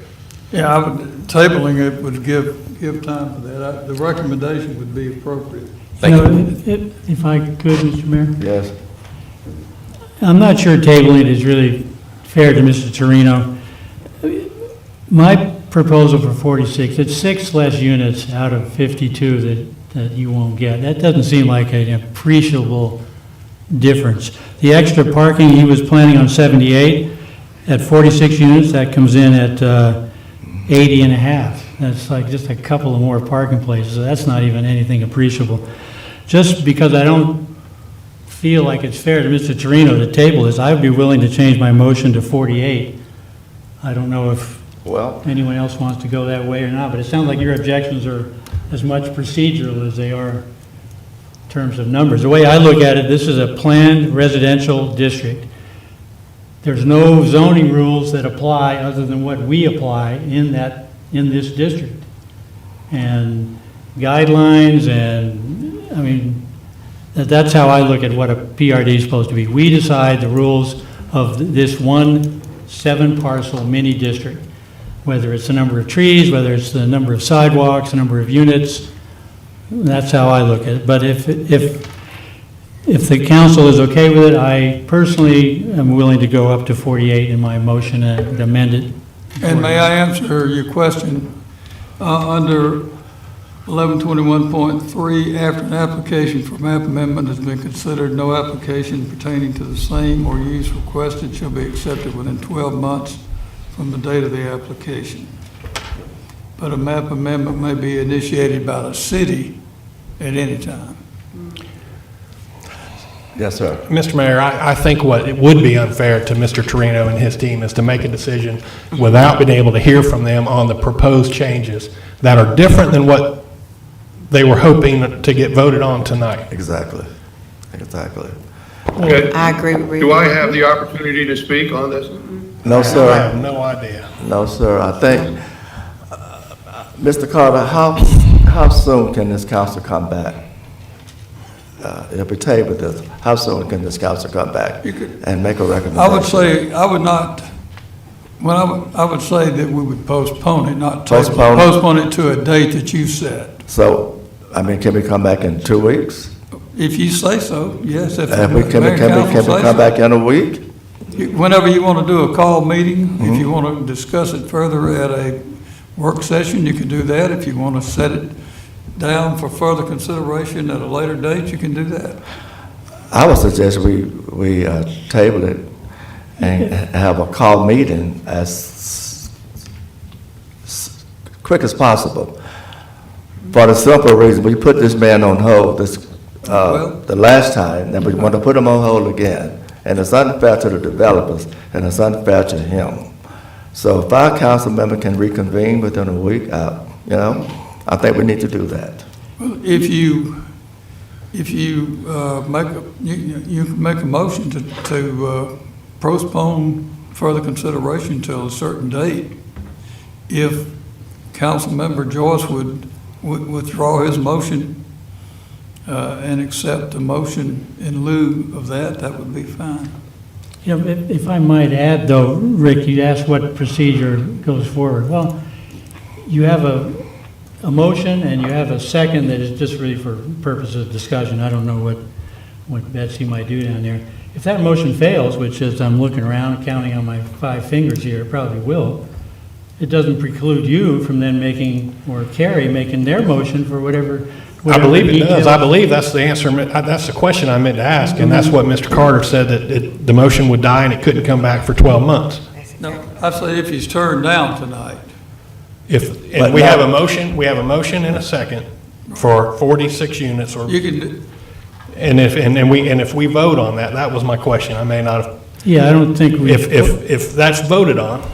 Yeah, tabling it would give time for that. The recommendation would be appropriate. Thank If I could, Mr. Mayor? Yes. I'm not sure tabling is really fair to Mr. Torino. My proposal for 46, it's 6 less units out of 52 that you won't get. That doesn't seem like an appreciable difference. The extra parking, he was planning on 78. At 46 units, that comes in at 80 and a half. That's like just a couple of more parking places. So that's not even anything appreciable. Just because I don't feel like it's fair to Mr. Torino to table this, I would be willing to change my motion to 48. I don't know if anyone else wants to go that way or not, but it sounds like your objections are as much procedural as they are in terms of numbers. The way I look at it, this is a planned residential district. There's no zoning rules that apply other than what we apply in this district. And guidelines and, I mean, that's how I look at what a PRD is supposed to be. We decide the rules of this one 7-parcel mini district, whether it's the number of trees, whether it's the number of sidewalks, the number of units. That's how I look at it. But if the council is okay with it, I personally am willing to go up to 48 in my motion and amend it. And may I answer your question? Under 1121.3, after an application for map amendment has been considered, no application pertaining to the same or use requested shall be accepted within 12 months from the date of the application. But a map amendment may be initiated by the city at any time. Yes, sir. Mr. Mayor, I think what it would be unfair to Mr. Torino and his team is to make a decision without being able to hear from them on the proposed changes that are different than what they were hoping to get voted on tonight. Exactly. Exactly. Okay. I agree with Do I have the opportunity to speak on this? No, sir. I have no idea. No, sir. I think, Mr. Carter, how soon can this council come back? If we table this, how soon can this council come back and make a recommendation? I would say, I would not, I would say that we would postpone it, not table it. Postpone it? Postpone it to a date that you set. So, I mean, can we come back in 2 weeks? If you say so, yes. If Can we the mayor and come council say so. back in a week? Whenever you want to do a call meeting, if you want to discuss it further at a work session, you can do that. If you want to set it down for further consideration at a later date, you can do that. I would suggest we table it and have a call meeting as quick as possible. For the simple reason, we put this man on hold the last time, and we want to put him on hold again. And it's unfair to the developers, and it's unfair to him. So if our council member can reconvene within a week, I think we need to do that. Well, if you can make a motion to postpone further consideration till a certain date. If Councilmember Joyce would withdraw his motion and accept the motion in lieu of that, that would be fine. You know, if I might add, though, Rick, you asked what procedure goes forward. Well, you have a motion and you have a second that is just really for purposes of discussion. I don't know what Betsy might do down there. If that motion fails, which is, I'm looking around, counting on my 5 fingers here, it probably will, it doesn't preclude you from then making, or Carrie making their motion for whatever I believe it does. details. I believe that's the answer. That's the question I meant to ask, and that's what Mr. Carter said, that the motion would die and it couldn't come back for 12 months. No, I say if he's turned down tonight. And we have a motion and a second for 46 units, or, You can, and if we vote on that, that was my question. I may not have, Yeah, I don't think we. if that's voted on,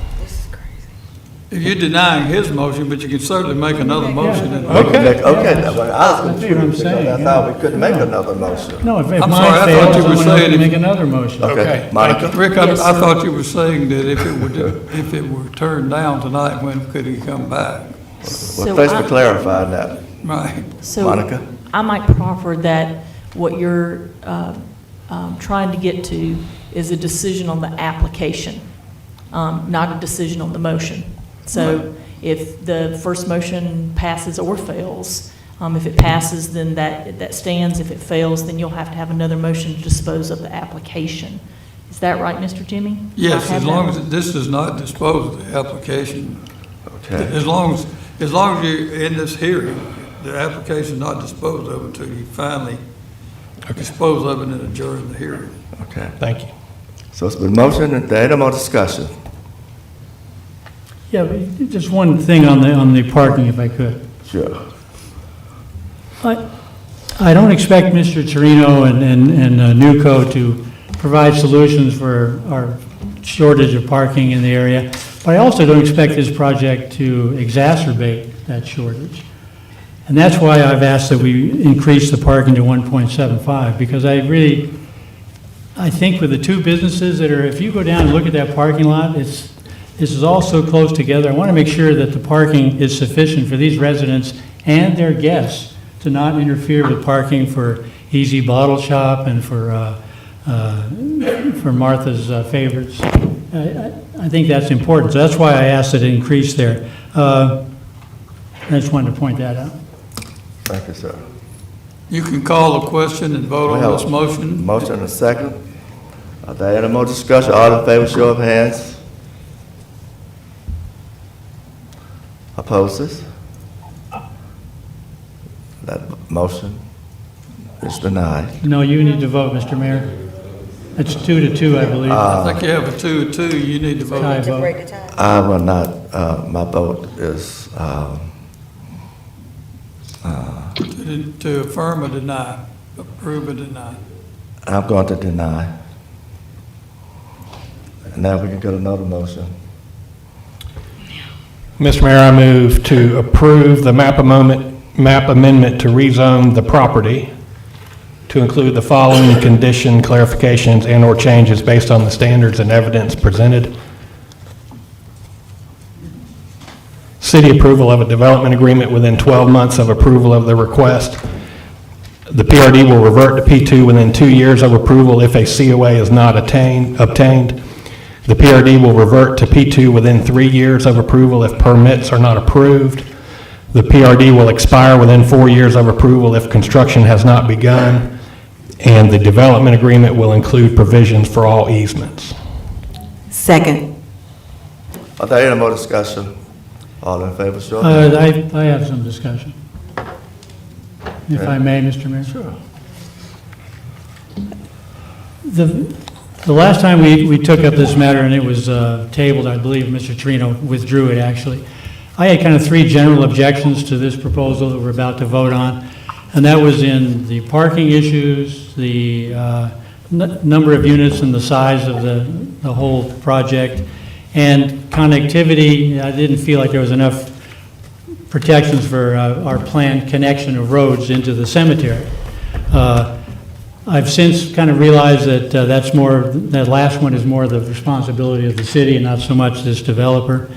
if you're denying his motion, but you can certainly make another motion. and- Okay, I was That's what I'm confused because saying, I thought we couldn't make another motion. No, if I'm mine sorry, I thought fails, you were someone else saying can if- make another motion. Okay. Monica? Rick, I Yes, sir. thought you were saying that if it were turned down tonight, when could he come back? So thanks for I- clarifying that. Right. So Monica? I might proffer that what you're trying to get to is a decision on the application, not a decision on the motion. So if the first motion passes or fails, if it passes, then that stands. If it fails, then you'll have to have another motion to dispose of the application. Is that right, Mr. Jimmy? Yes, I have as long that? as this does not dispose of the application. Okay. As long as you're in this hearing, the application is not disposed of until you finally dispose of it and adjourn the hearing. Okay. Thank you. So it's been motioned, and there ain't no more discussion. Yeah, but just one thing on the parking, if I could. Sure. I don't expect Mr. Torino and NewCo to provide solutions for our shortage of parking in the area, but I also don't expect this project to exacerbate that shortage. And that's why I've asked that we increase the parking to 1.75, because I think with the two businesses that are, if you go down and look at that parking lot, this is all so close together. I want to make sure that the parking is sufficient for these residents and their guests to not interfere with parking for Easy Bottle Shop and for Martha's Favorites. I think that's important. So that's why I asked it increase there. I just wanted to point that out. Thank you, sir. You can call a question and vote on this motion. Motion and a second. Are there any more discussion? All in favor, show of hands. Opposes? That motion is denied. No, you need to vote, Mr. Mayor. It's 2-2, I believe. I think you have a 2-2, you need to vote. Tie vote. I will not, my vote is, To affirm or deny, approve or deny. I'm going to deny. And now we can get another motion. Mr. Mayor, I move to approve the map amendment to rezone the property to include the following condition clarifications and/or changes based on the standards and evidence presented. City approval of a development agreement within 12 months of approval of the request. The PRD will revert to P2 within 2 years of approval if a COA is not obtained. The PRD will revert to P2 within 3 years of approval if permits are not approved. The PRD will expire within 4 years of approval if construction has not begun. And the development agreement will include provisions for all easements. Second. Are there any more discussion? All in favor, show of hands. I have some discussion. If I may, Mr. Mayor? Sure. The last time we took up this matter and it was tabled, I believe Mr. Torino withdrew it, actually. I had kind of 3 general objections to this proposal that we're about to vote on, and that was in the parking issues, the number of units and the size of the whole project, and connectivity. I didn't feel like there was enough protections for our planned connection of roads into the cemetery. I've since kind of realized that that last one is more the responsibility of the city and not so much this developer.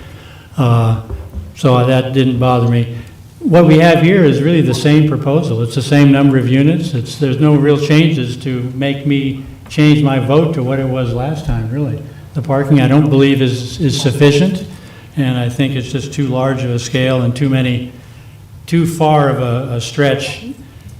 So that didn't bother me. What we have here is really the same proposal. It's the same number of units. There's no real changes to make me change my vote to what it was last time, really. The parking, I don't believe, is sufficient, and I think it's just too large of a scale and too far of a stretch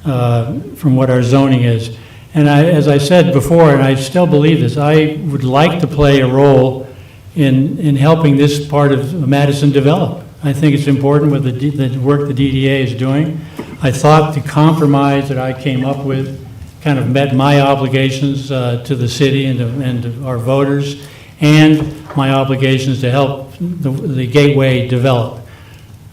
from what our zoning is. And as I said before, and I still believe this, I would like to play a role in helping this part of Madison develop. I think it's important with the work the DDA is doing. I thought the compromise that I came up with kind of met my obligations to the city and to our voters, and my obligations to help the Gateway develop.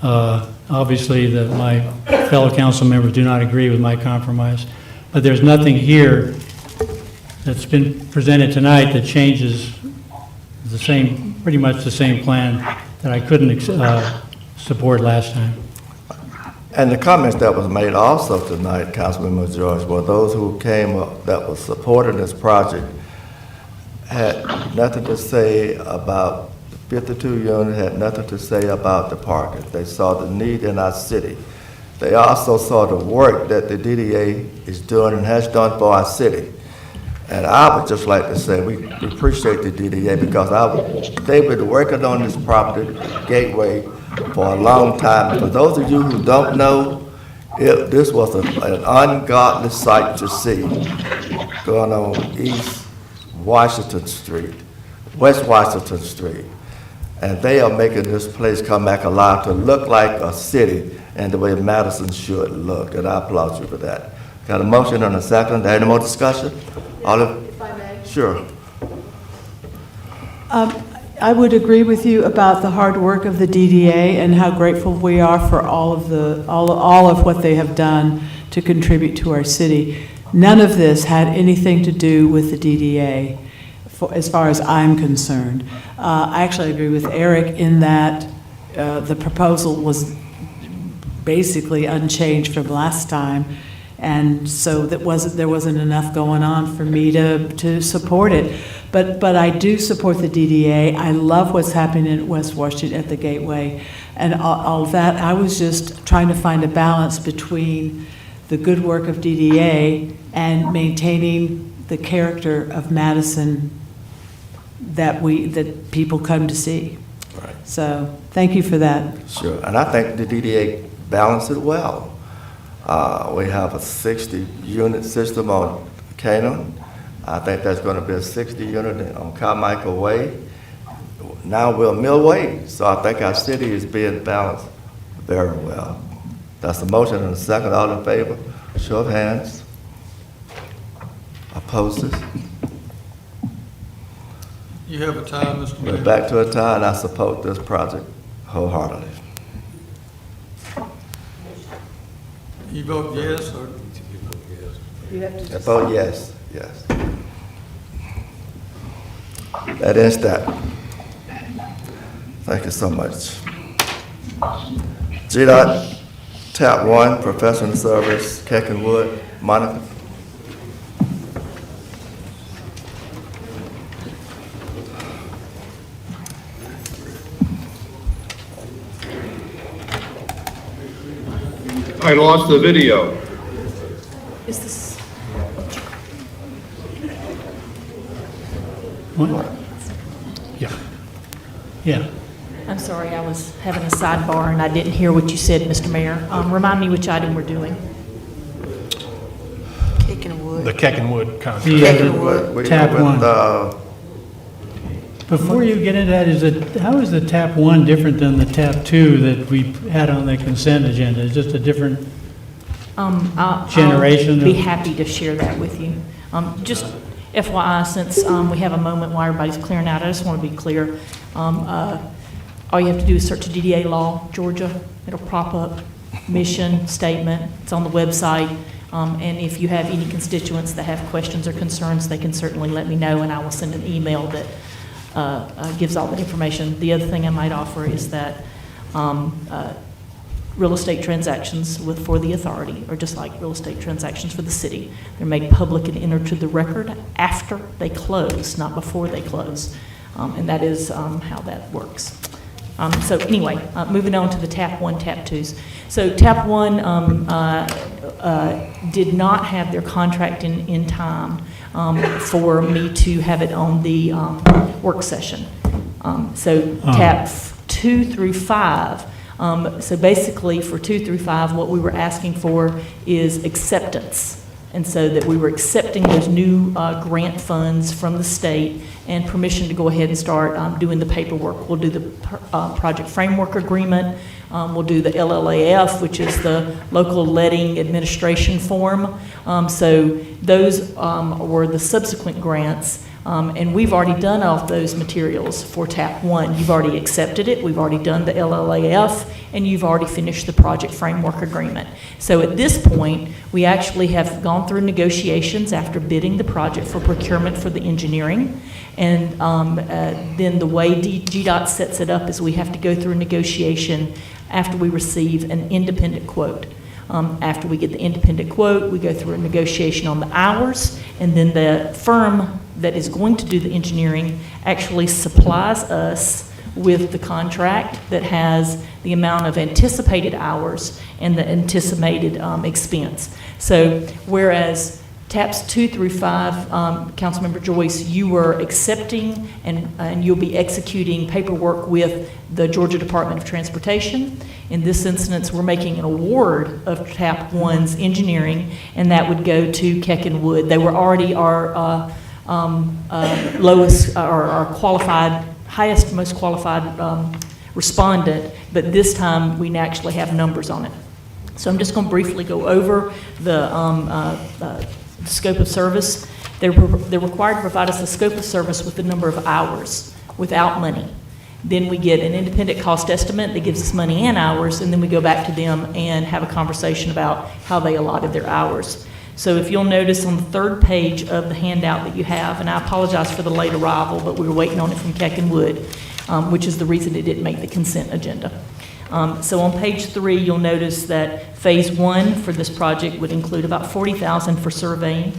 Obviously, my fellow council members do not agree with my compromise, but there's nothing here that's been presented tonight that changes pretty much the same plan that I couldn't support last time. And the comments that was made also tonight, Councilmember George, were those who came up that was supporting this project had nothing to say about 52 units had nothing to say about the parking. They saw the need in our city. They also saw the work that the DDA is doing and has done for our city. And I would just like to say we appreciate the DDA because they've been working on this property, Gateway, for a long time. For those of you who don't know, this was an ungodly sight to see going on East Washington Street, West Washington Street. And they are making this place come back alive to look like a city and the way Madison should look. And I applaud you for that. Got a motion and a second. Any more discussion? If I may. Sure. I would agree with you about the hard work of the DDA and how grateful we are for all of what they have done to contribute to our city. None of this had anything to do with the DDA, as far as I'm concerned. I actually agree with Eric in that the proposal was basically unchanged from last time, and so there wasn't enough going on for me to support it. But I do support the DDA. I love what's happening in West Washington at the Gateway, and all of that. I was just trying to find a balance between the good work of DDA and maintaining the character of Madison that people come to see. Right. So thank you for that. Sure. And I think the DDA balanced it well. We have a 60-unit system on Canaan. I think there's going to be a 60-unit on Carmichael Way. Now we're Mill Way, so I think our city is being balanced very well. That's a motion and a second. All in favor? Show of hands. Opposes? You have a tie, Mr. We're Mayor. back to a tie, and I support this project wholeheartedly. You vote yes, or? I vote yes, yes. That ends that. Thank you so much. GDOT, Tap 1, Professional Service, Keckenwood, Monica. I lost the video. Is this, What? Yeah. Yeah. I'm sorry, I was having a sidebar and I didn't hear what you said, Mr. Mayor. Remind me which item we're doing. Kicking wood. The Keckenwood contract. We Tap with, 1. Before you get into that, how is the TAP 1 different than the TAP 2 that we had on the consent agenda? Is it just a different generation? I'll be happy to share that with you. Just FYI, since we have a moment while everybody's clearing out, I just want to be clear. All you have to do is search DDA law, Georgia. It'll prop up mission statement. It's on the website. And if you have any constituents that have questions or concerns, they can certainly let me know, and I will send an email that gives all the information. The other thing I might offer is that real estate transactions for the authority are just like real estate transactions for the city. They're made public and entered to the record after they close, not before they close. And that is how that works. So anyway, moving on to the TAP 1, TAP 2s. So TAP 1 did not have their contract in time for me to have it on the work session. So TAP 2 through 5, so basically for 2 through 5, what we were asking for is acceptance. And so that we were accepting those new grant funds from the state and permission to go ahead and start doing the paperwork. We'll do the project framework agreement. We'll do the LLAF, which is the local letting administration form. So those were the subsequent grants. And we've already done all of those materials for TAP 1. You've already accepted it, we've already done the LLAF, and you've already finished the project framework agreement. So at this point, we actually have gone through negotiations after bidding the project for procurement for the engineering. And then the way GDOT sets it up is we have to go through a negotiation after we receive an independent quote. After we get the independent quote, we go through a negotiation on the hours, and then the firm that is going to do the engineering actually supplies us with the contract that has the amount of anticipated hours and the anticipated expense. So whereas TAPs 2 through 5, Councilmember Joyce, you were accepting and you'll be executing paperwork with the Georgia Department of Transportation. In this instance, we're making an award of TAP 1's engineering, and that would go to Keck and Wood. They were already our lowest, or our qualified, highest, most qualified respondent, but this time we actually have numbers on it. So I'm just going to briefly go over the scope of service. They're required to provide us a scope of service with the number of hours without money. Then we get an independent cost estimate that gives us money and hours, and then we go back to them and have a conversation about how they allotted their hours. So if you'll notice on the third page of the handout that you have, and I apologize for the late arrival, but we were waiting on it from Keck and Wood, which is the reason it didn't make the consent agenda. So on page 3, you'll notice that phase 1 for this project would include about $40,000 for surveying,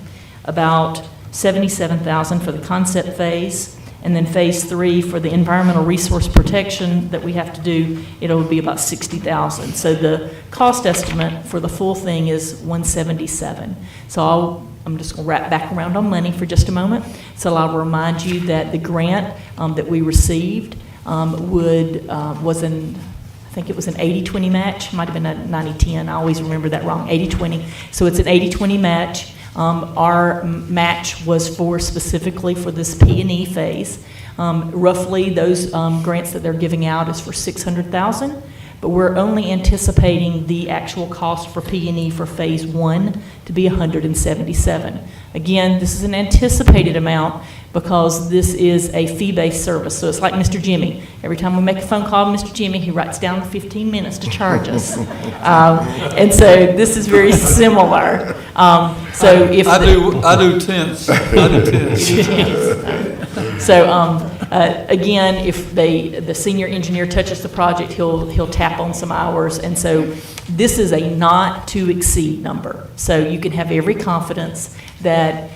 about $77,000 for the concept phase, and then phase 3 for the environmental resource protection that we have to do, it'll be about $60,000. So the cost estimate for the full thing is $177. So I'm just going to wrap back around on money for just a moment. So I'll remind you that the grant that we received was an, I think it was an 80-20 match, might have been a 90-10, I always remember that wrong, 80-20. So it's an 80-20 match. Our match was specifically for this P&E phase. Roughly, those grants that they're giving out is for $600,000, but we're only anticipating the actual cost for P&E for phase 1 to be $177. Again, this is an anticipated amount because this is a fee-based service. So it's like Mr. Jimmy. Every time we make a phone call to Mr. Jimmy, he writes down the 15 minutes to charge us. And so this is very similar. So if I do tenths. I do tenths. So again, if the senior engineer touches the project, he'll tap on some hours, and so this is a not to exceed number. So you can have every confidence that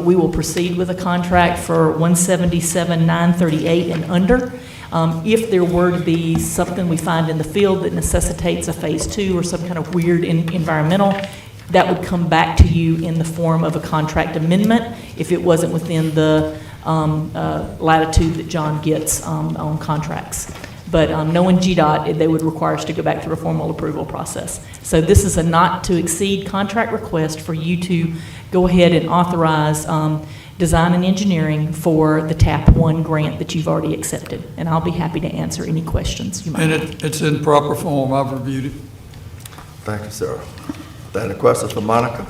we will proceed with a contract for $177,938 and under. If there were to be something we find in the field that necessitates a phase 2 or some kind of weird environmental, that would come back to you in the form of a contract amendment if it wasn't within the latitude that John gets on contracts. But knowing GDOT, they would require us to go back through a formal approval process. So this is a not-to-exceed contract request for you to go ahead and authorize design and engineering for the TAP 1 grant that you've already accepted. And I'll be happy to answer any questions you might have. And it's in proper form. I've reviewed it. Thank you, sir. Are there any questions for Monica?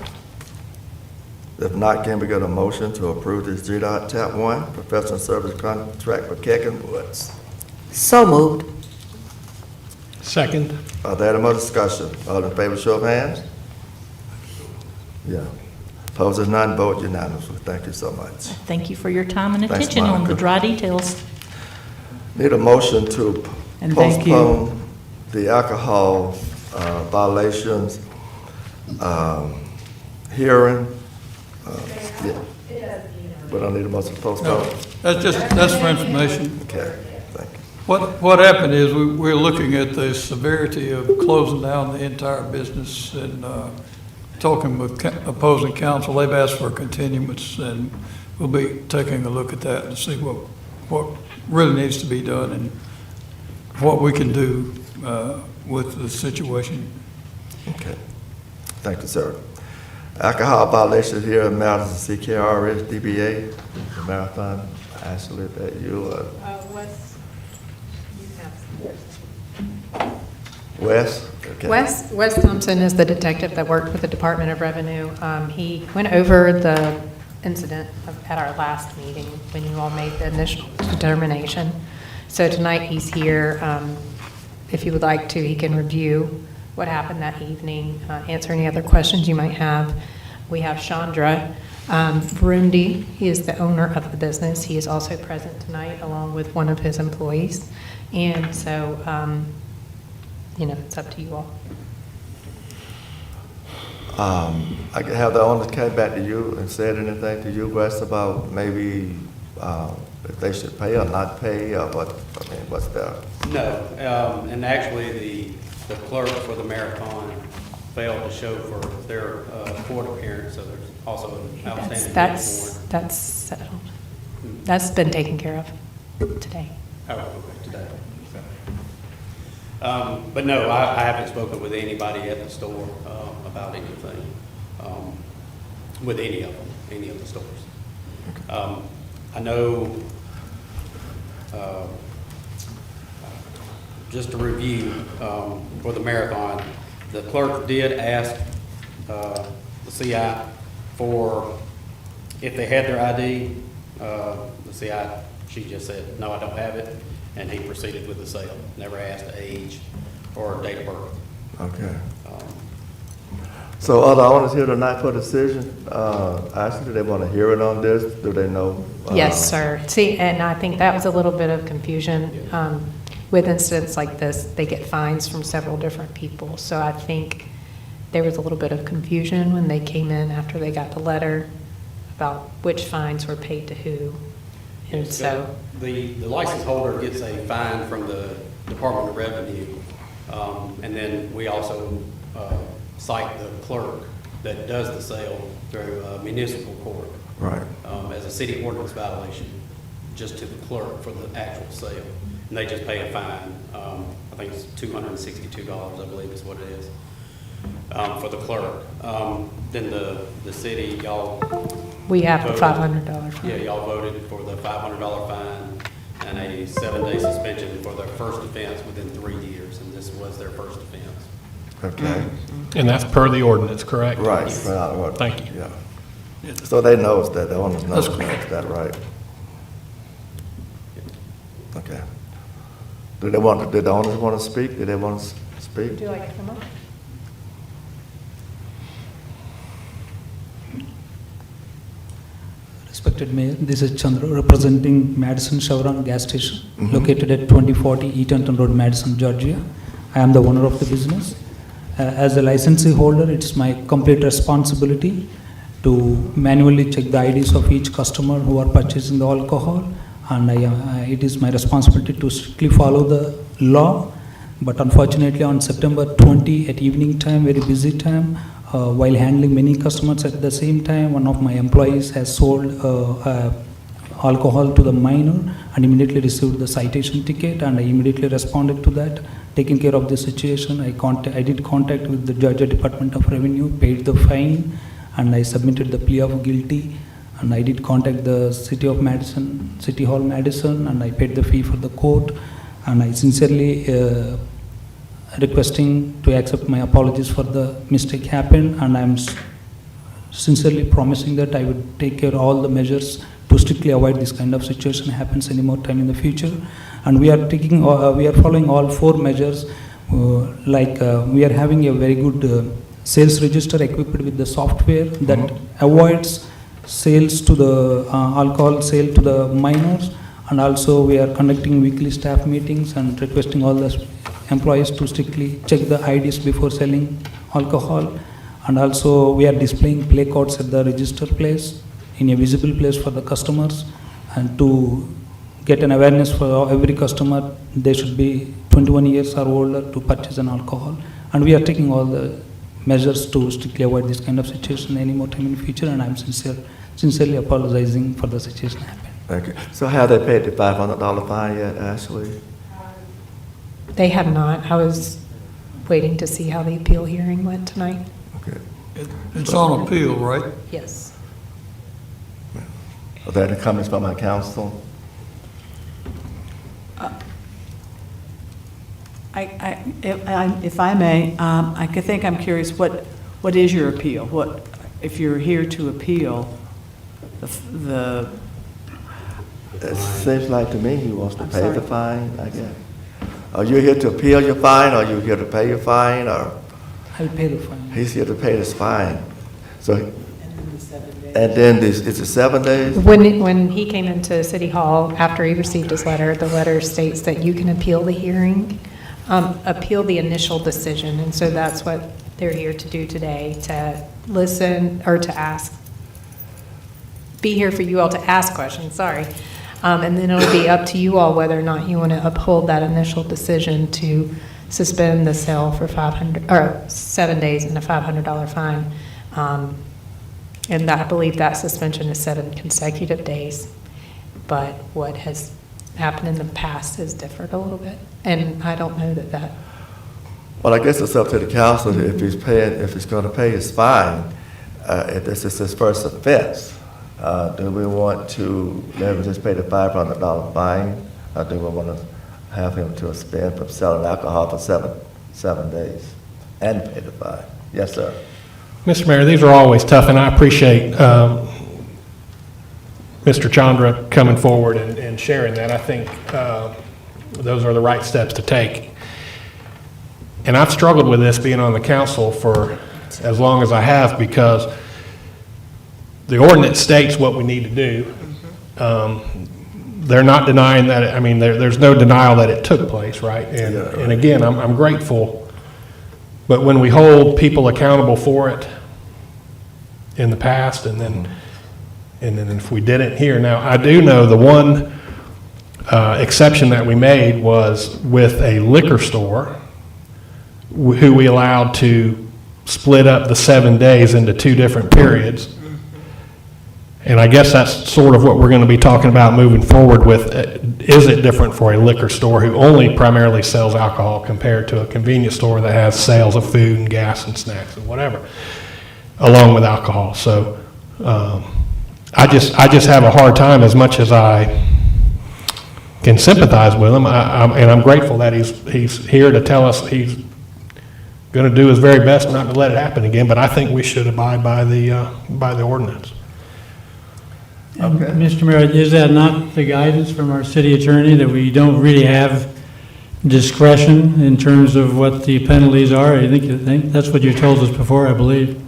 If not, can we get a motion to approve this GDOT TAP 1 professional service contract for Keck and Woods? So moved. Second. Are there any more discussion? All in favor, show of hands? Yeah. Opposed, none, vote unanimously. Thank you so much. Thank you for your time and Thanks, attention on Monica. the dry details. Need a motion to And thank you. postpone the alcohol violations hearing. Yeah. We don't need a motion to postpone? That's for information. Okay, thank you. What happened is we're looking at the severity of closing down the entire business and talking with opposing counsel. They've asked for a continuance, and we'll be taking a look at that and see what really needs to be done and what we can do with the situation. Okay, thank you, sir. Alcohol violation here in Madison, CKRS, DBA, the Marathon. Ashley, that you, Wes? Okay. Wes Thompson is the detective that worked with the Department of Revenue. He went over the incident at our last meeting when you all made the initial determination. So tonight he's here. If you would like to, he can review what happened that evening, answer any other questions you might have. We have Chandra Burundi. He is the owner of the business. He is also present tonight along with one of his employees. And so, it's up to you all. I have the owner came back to you and said anything to you, Wes, about maybe if they should pay or not pay, or what, I mean, what's the, No, and actually, the clerk for the marathon failed to show for their court appearance, so there's also an outstanding debt warrant. That's settled. That's been taken care of today. Oh, okay, today. But no, I haven't spoken with anybody at the store about anything, with any of them, any of the stores. I know, just to review, for the marathon, the clerk did ask the CI for if they had their ID. The CI, she just said, no, I don't have it, and he proceeded with the sale. Never asked age or date of birth. okay. So are the owners here tonight for decision? Actually, do they want to hear it on this? Do they know? Yes, sir. See, and I think that was a little bit of confusion. With incidents like this, they get fines from several different people. So I think there was a little bit of confusion when they came in after they got the letter about which fines were paid to who. And so, The license holder gets a fine from the Department of Revenue, and then we also cite the clerk that does the sale through municipal court. Right. As a city ordinance violation, just to the clerk for the actual sale. And they just pay a fine, I think it's $262, I believe is what it is, for the clerk. Then the city, y'all. we have a voted- $500 fine. Yeah, y'all voted for the $500 fine and a 7-day suspension for their first offense within 3 years, and this was their first offense. Okay, And that's per the ordinance, correct? right. Well, Thank you. Yeah. So they knows that, the owners knows That's correct. that, right? Okay. Did the owners want to speak? Did they want to speak? Would you like to come up? Respected Mayor, this is Chandra representing Madison Chevron Gas Station located at 2040 Eatonton Road, Madison, Georgia. I am the owner of the business. As a licensee holder, it's my complete responsibility to manually check the IDs of each customer who are purchasing the alcohol, and it is my responsibility to strictly follow the law. But unfortunately, on September 20 at evening time, very busy time, while handling many customers at the same time, one of my employees has sold alcohol to the minor and immediately received the citation ticket, and I immediately responded to that, taking care of the situation. I did contact with the Georgia Department of Revenue, paid the fine, and I submitted the plea of guilty, and I did contact the City of Madison, City Hall Madison, and I paid the fee for the court, and I sincerely requesting to accept my apologies for the mistake happened, and I'm sincerely promising that I would take care of all the measures to strictly avoid this kind of situation happens any more time in the future. And we are following all 4 measures, we are having a very good sales register equipped with the software that avoids sales to the alcohol sale to the minors, and also we are conducting weekly staff meetings and requesting all the employees to strictly check the IDs before selling alcohol, and also we are displaying placards at the register place in a visible place for the customers, and to get an awareness for every customer, they should be 21 years or older to purchase an alcohol, and we are taking all the measures to strictly avoid this kind of situation any more time in the future, and I'm sincerely apologizing for the situation happened. Thank you. So have they paid the $500 fine yet, Ashley? They have not. I was waiting to see how the appeal hearing went tonight. Okay. It's on appeal, right? Yes. Are there any comments from my council? If I may, I think I'm curious, what is your appeal? What, if you're here to appeal, the It seems like to me he wants to pay the fine, I guess. Are you here to appeal your fine, or are you here to pay your fine, or? I'll pay the fine. He's here to pay his fine. So, and then this, it's a 7 days? When he came into City Hall, after he received his letter, the letter states that you can appeal the hearing, appeal the initial decision, and so that's what they're here to do today, to listen, or to ask, be here for you all to ask questions, sorry, And then it'll be up to you all whether or not you want to uphold that initial decision to suspend the sale for 7 days and a $500 fine. And I believe that suspension is 7 consecutive days. But what has happened in the past has differed a little bit. And I don't know that. Well, I guess it's up to the council if he's going to pay his fine, if this is his first offense. Do we want to let him just pay the $500 fine? Or do we want to have him to suspend from selling alcohol for seven days and pay the fine? Yes, sir. Mr. Mayor, these are always tough, and I appreciate Mr. Chandra coming forward and sharing that. I think those are the right steps to take. And I've struggled with this being on the council for as long as I have, because the ordinance states what we need to do. They're not denying that, I mean, there's no denial that it took place, right? And again, I'm grateful. But when we hold people accountable for it in the past, and then if we didn't here, now I do know the one exception that we made was with a liquor store who we allowed to split up the 7 days into 2 different periods. And I guess that's sort of what we're going to be talking about moving forward with. Is it different for a liquor store who only primarily sells alcohol compared to a convenience store that has sales of food and gas and snacks and whatever, along with alcohol? So I just have a hard time, as much as I can sympathize with him, and I'm grateful that he's here to tell us he's going to do his very best not to let it happen again, but I think we should abide by the ordinance. Okay. Mr. Mayor, is that not the guidance from our city attorney, that we don't really have discretion in terms of what the penalties are? I think that's what you told us before, I believe.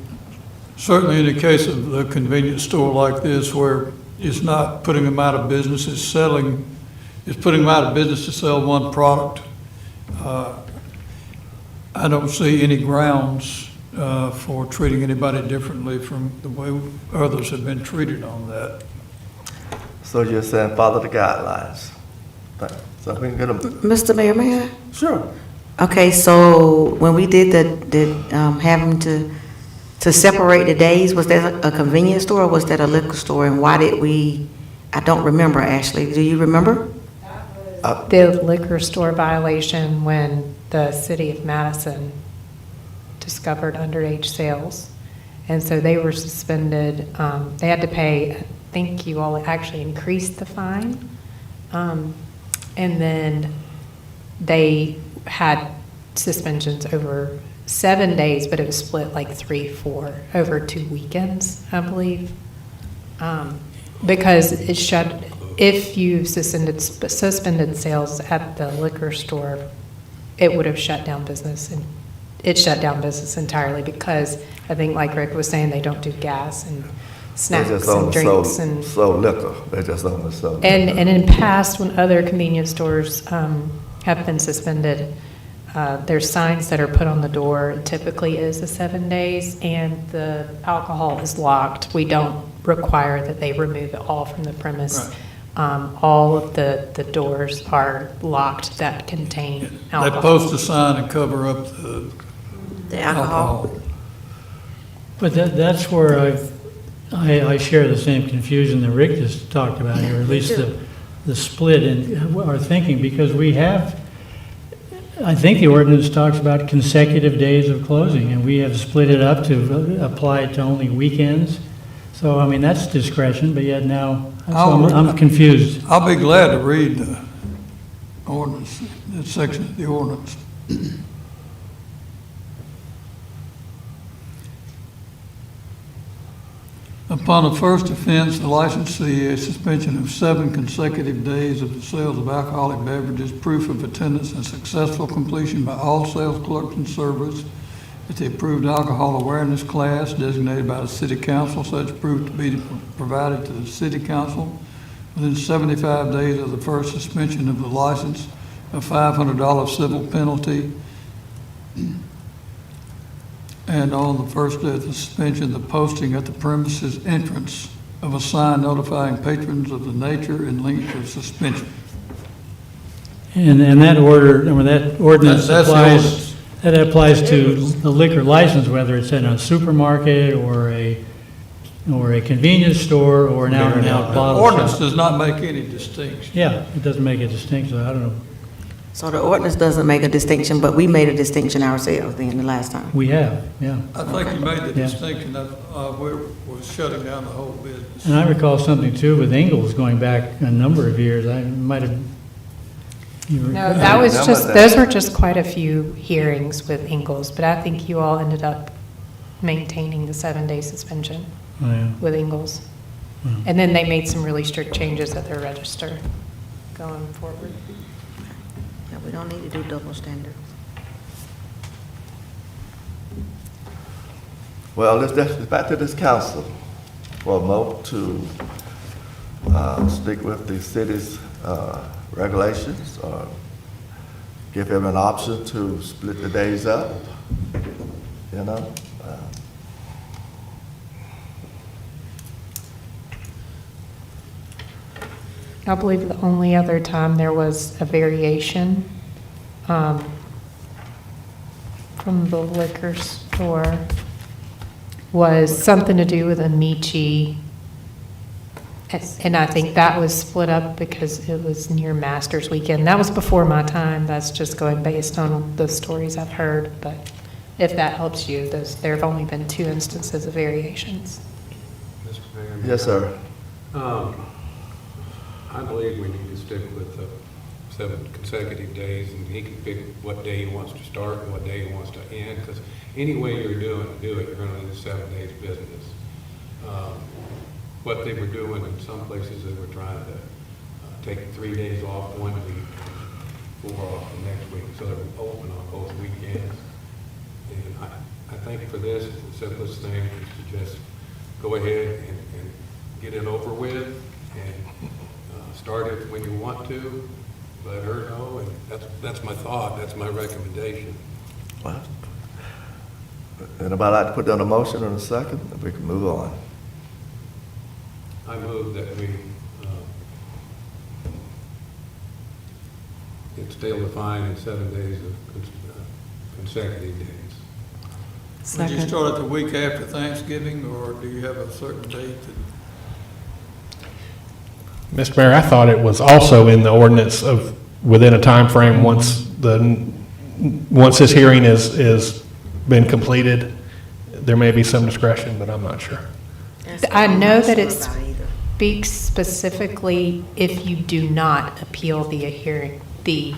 Certainly in the case of a convenience store like this, where it's not putting them out of business, it's putting them out of business to sell one product. I don't see any grounds for treating anybody differently from the way others have been treated on that. So you're saying follow the guidelines? So we can get them. Mr. Mayor, may I? Sure. Okay, so when we did have them to separate the days, was that a convenience store or was that a liquor store? And why did we, I don't remember, Ashley. Do you remember? The liquor store violation when the city of Madison discovered underage sales. And so they were suspended. They had to pay, I think you all actually increased the fine. And then they had suspensions over 7 days, but it was split like 3-4 over 2 weekends, I believe. Because it shut, if you suspended sales at the liquor store, it would have shut down business, and it shut down business entirely, because I think, like Rick was saying, they don't do gas and snacks and drinks and sold liquor. They just only sold. And in past, when other convenience stores have been suspended, there's signs that are put on the door. It typically is the 7 days, and the alcohol is locked. We don't require that they remove it all from the premise. Right. All of the doors are locked that contain alcohol. They post a sign and cover up the alcohol. But that's where I share the same confusion that Rick just talked about here, at least the split in our thinking, because we have, I think the ordinance talks about consecutive days of closing, and we have split it up to apply it to only weekends. So, I mean, that's discretion, but yet now, I'm confused. I'll be glad to read the ordinance, that section of the ordinance. Upon a first offense, the licensee, a suspension of 7 consecutive days of the sales of alcoholic beverages, proof of attendance and successful completion by all sales clerks and servers at the approved alcohol awareness class designated by the city council, such proof to be provided to the city council within 75 days of the first suspension of the license, a $500 civil penalty. And on the first day of the suspension, the posting at the premises entrance of a sign notifying patrons of the nature and length of suspension. And that order, or that ordinance That's the applies, ordinance. that applies to the liquor license, whether it's in a supermarket or a convenience store or an out-and-out The bottle ordinance shop. does not make any distinction. Yeah, it doesn't make a distinction, I don't know. So the ordinance doesn't make a distinction, but we made a distinction ourselves then the last time. We have, yeah. I think you made the Yeah. distinction that we're shutting down the whole business. And I recall something too with Ingalls going back a number of years. I might have. No, that was just, those were just quite a few hearings with Ingalls, but I think you all ended up maintaining the 7-day suspension Oh, yeah. with Ingalls. And then they made some really strict changes at their register going forward. Yeah, we don't need to do double standards. Well, let's back to this council for a moment to stick with the city's regulations or give him an option to split the days up, you know? I believe the only other time there was a variation from the liquor store was something to do with Amici. And I think that was split up because it was near Masters Weekend. That was before my time. That's just going based on the stories I've heard. But if that helps you, there have only been 2 instances of variations. Mr. Mayor? Yes, sir. I believe we need to stick with the 7 consecutive days, and he can pick what day he wants to start and what day he wants to end, because any way you're do it, you're going to lose 7 days business. What they were doing in some places, they were trying to take 3 days off one week, 4 off the next week, so they were open on both weekends. And I think for this, the simplest thing is to just go ahead and get it over with, and start it when you want to, let her know, and that's my thought, that's my recommendation. Well, anybody like to put down a motion in a second? We can move on. I move that we instill the fine in 7 days of consecutive days. Would you Second. start it the week after Thanksgiving, or do you have a certain date that? Mr. Mayor, I thought it was also in the ordinance of within a time frame once this hearing is been completed. There may be some discretion, but I'm not sure. I know that it speaks specifically if you do not appeal the hearing, the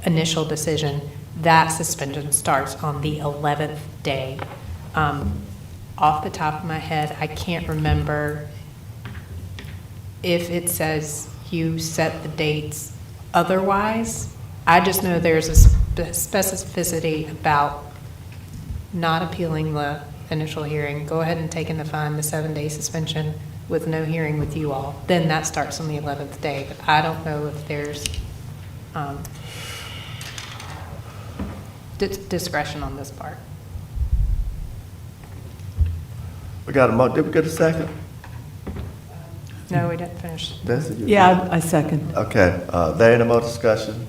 initial decision, that suspension starts on the 11th day. Off the top of my head, I can't remember if it says you set the dates otherwise. I just know there's a specificity about not appealing the initial hearing, go ahead and take in the fine, the 7-day suspension with no hearing with you all. Then that starts on the 11th day. But I don't know if there's discretion on this part. We got did we get a second? No, we didn't finish. That's it. Yeah, I second. Okay, there ain't no more discussion.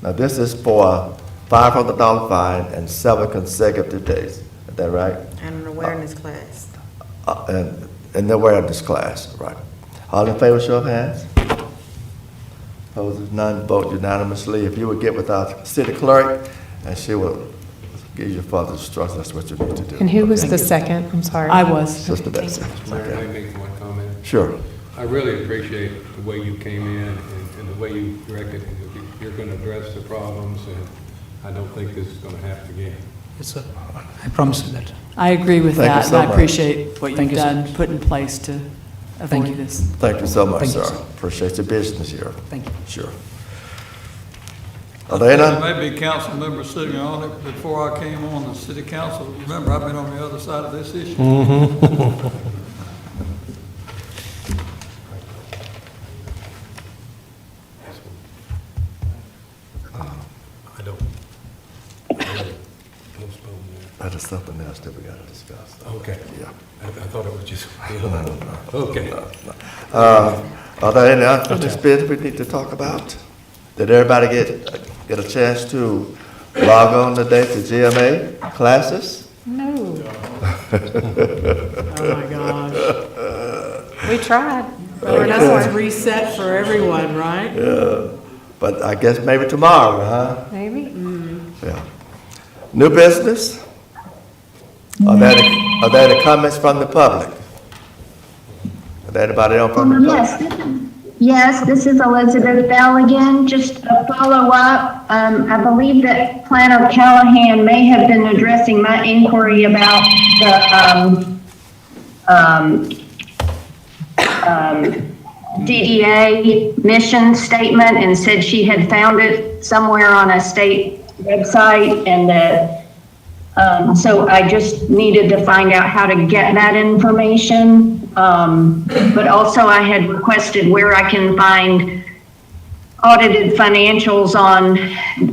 Now, this is for $500 fine and 7 consecutive days. Is that right? And an awareness class. And the awareness class, right. All in favor, show of hands. Opposed, none, vote unanimously. If you would get with our city clerk, and she will give you further instructions, that's what you need to do. And who was the second? I'm sorry. I was. Sister Betsy. Mayor, may I make one comment? Sure. I really appreciate the way you came in and the way you directed, you're going to address the problems, and I don't think this is going to happen again. Yes, sir. I promise you that. I agree with Thank you that, so and I much. appreciate what Thank you've you, sir. done, put in place to Thank avoid you. this. Thank you so much, Thank you, sir. sir. Appreciate your business here. Thank you. Sure. Are there There none? may be council members sitting on it before I came on the city council. Remember, I've been on the other side of this issue. I don't. Postpone that. there's something else that we gotta discuss. Okay. Yeah. I thought it was just, okay. Are there any unfinished business we need to talk about? Did everybody get a chance to log on today to GMA classes? No, Oh, my gosh. we tried. but we're This not. is reset for everyone, right? Yeah, but I guess maybe tomorrow, huh? Maybe. Yeah. New business? Are there any comments from the public? Is there anybody on from the public? Yes, this is Elizabeth Bell again. Just a follow-up. I believe that Planner Callahan may have been addressing my inquiry about the DDA mission statement and said she had found it somewhere on a state website, and that so I just needed to find out how to get that information. But also I had requested where I can find audited financials on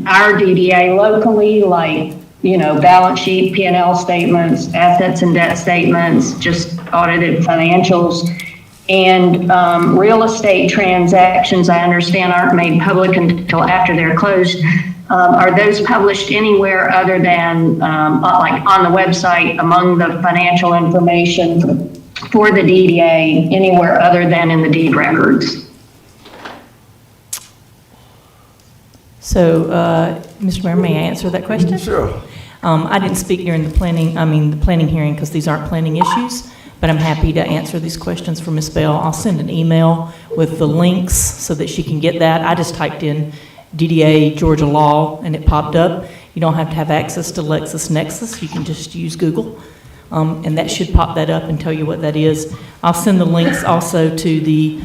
our DDA locally, like, you know, balance sheet, P&L statements, assets and debt statements, just audited financials. And real estate transactions, I understand, aren't made public until after they're closed. Are those published anywhere other than like on the website among the financial information for the DDA, anywhere other than in the deed records? So, Mr. Mayor, may I answer that question? Sure. I didn't speak during the planning hearing because these aren't planning issues, but I'm happy to answer these questions for Ms. Bell. I'll send an email with the links so that she can get that. I just typed in DDA Georgia law and it popped up. You don't have to have access to LexisNexis. You can just use Google. And that should pop that up and tell you what that is. I'll send the links also to the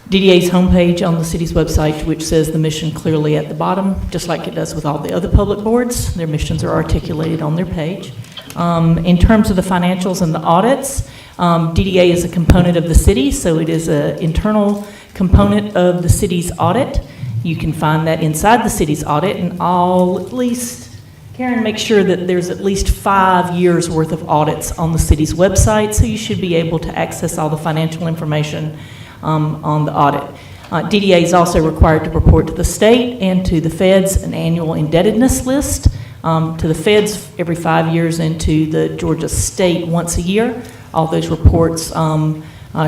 DDA's homepage on the city's website, which says the mission clearly at the bottom, just like it does with all the other public boards. Their missions are articulated on their page. In terms of the financials and the audits, DDA is a component of the city, so it is an internal component of the city's audit. You can find that inside the city's audit, and Karen, make sure that there's at least 5 years worth of audits on the city's website, so you should be able to access all the financial information on the audit. DDA is also required to report to the state and to the feds an annual indebtedness list, to the feds every 5 years and to the Georgia state once a year. All those reports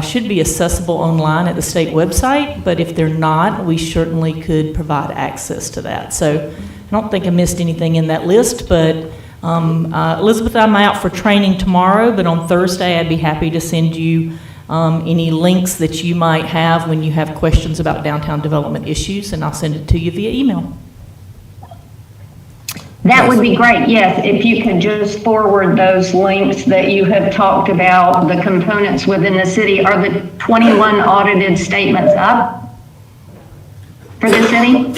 should be accessible online at the state website, but if they're not, we certainly could provide access to that. So I don't think I missed anything in that list, but Elizabeth, I'm out for training tomorrow, but on Thursday I'd be happy to send you any links that you might have when you have questions about downtown development issues, and I'll send it to you via email. That would be great, yes, if you could just forward those links that you have talked about, the components within the city. Are the 21 audited statements up for the city?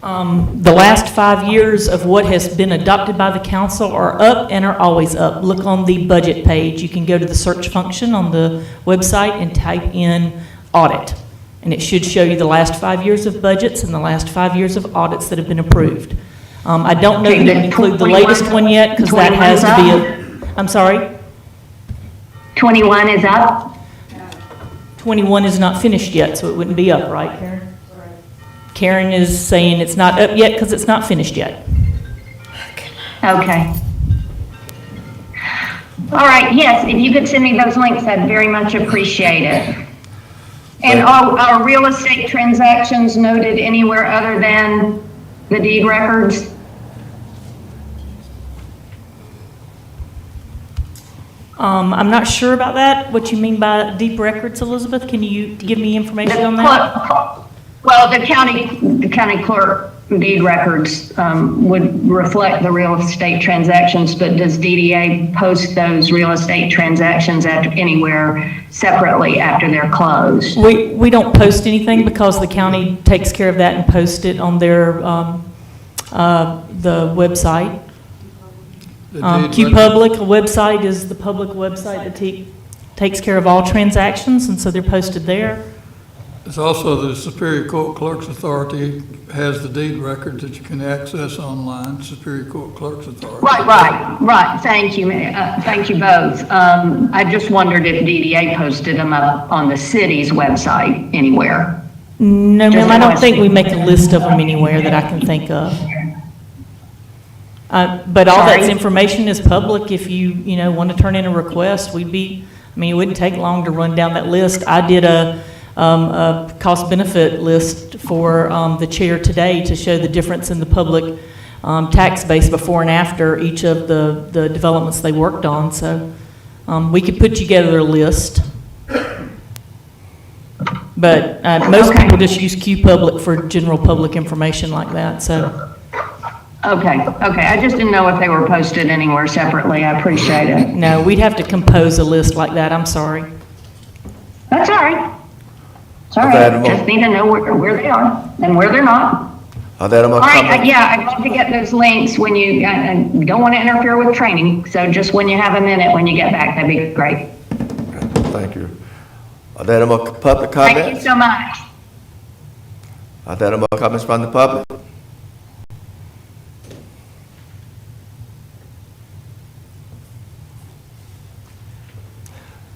The last 5 years of what has been adopted by the council are up and are always up. Look on the budget page. You can go to the search function on the website and type in audit. And it should show you the last 5 years of budgets and the last 5 years of audits that have been approved. I don't know that it would include the latest one yet, because that has to be I'm sorry? 21 is up? 21 is not finished yet, so it wouldn't be up, right, Karen? Karen is saying it's not up yet because it's not finished yet. Okay. All right, yes, if you could send me those links, I'd very much appreciate it. And are real estate transactions noted anywhere other than the deed records? I'm not sure about that, what you mean by deep records, Elizabeth. Can you give me information on that? Well, the county clerk deed records would reflect the real estate transactions, but does DDA post those real estate transactions anywhere separately after they're closed? We don't post anything because the county takes care of that and posts it on their the website. QPublic, a website, is the public website that takes care of all transactions, and so they're posted there. It's also the Superior Court Clerk's Authority has the deed records that you can access online, Superior Court Clerk's Authority. Right. Thank you. Thank you both. I just wondered if DDA posted them up on the city's website anywhere. No, Just ma'am, I don't a think we question. make a list of them anywhere that I can think of. But all that's Sorry? information is public. If you know, want to turn in a request, it wouldn't take long to run down that list. I did a cost-benefit list for the chair today to show the difference in the public tax base before and after each of the developments they worked on. So we could put together a list. But most Okay. people just use QPublic for general public information like that, so. Okay. I just didn't know if they were posted anywhere separately. I appreciate it. No, we'd have to compose a list like that, I'm sorry. That's all right. It's all Okay, right. Just need to know where they are and where they're not. Are there any more All right, comments? yeah, I'd love to get those links when you, don't want to interfere with training, so just when you have a minute, when you get back, that'd be great. Thank you. Are there any more public Thank you comments? so much. Are there any more comments from the public?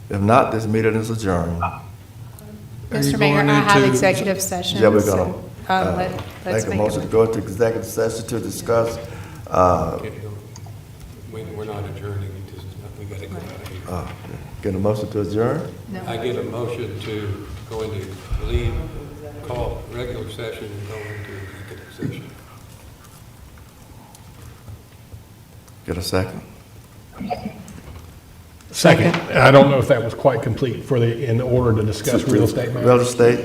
If not, this meeting is adjourned. Are you Mr. Mayor, going I have into- executive session. Yeah, we're so, gonna let's make a motion to go into executive session to discuss, We're not adjourning, we got to go out of here. get a motion to adjourn? I get a motion to go into call regular session and go into executive session. Get a second? Second, I don't know if that was quite complete in order to discuss real estate matters. Real estate,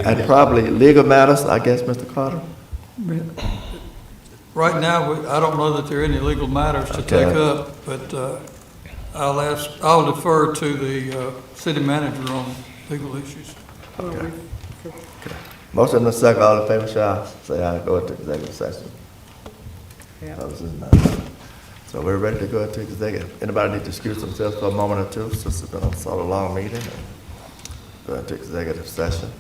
and probably legal matters, I guess, Mr. Carter? Right now, I don't know that there are any legal matters to Okay. take up, but I'll defer to the city manager on legal issues. Motion and a second, all in favor, shall say aye, go into executive session. Opposed, none. So we're ready to go into executive. Anybody need to excuse themselves for a moment or two, since it's been a sort of long meeting? Go into executive session.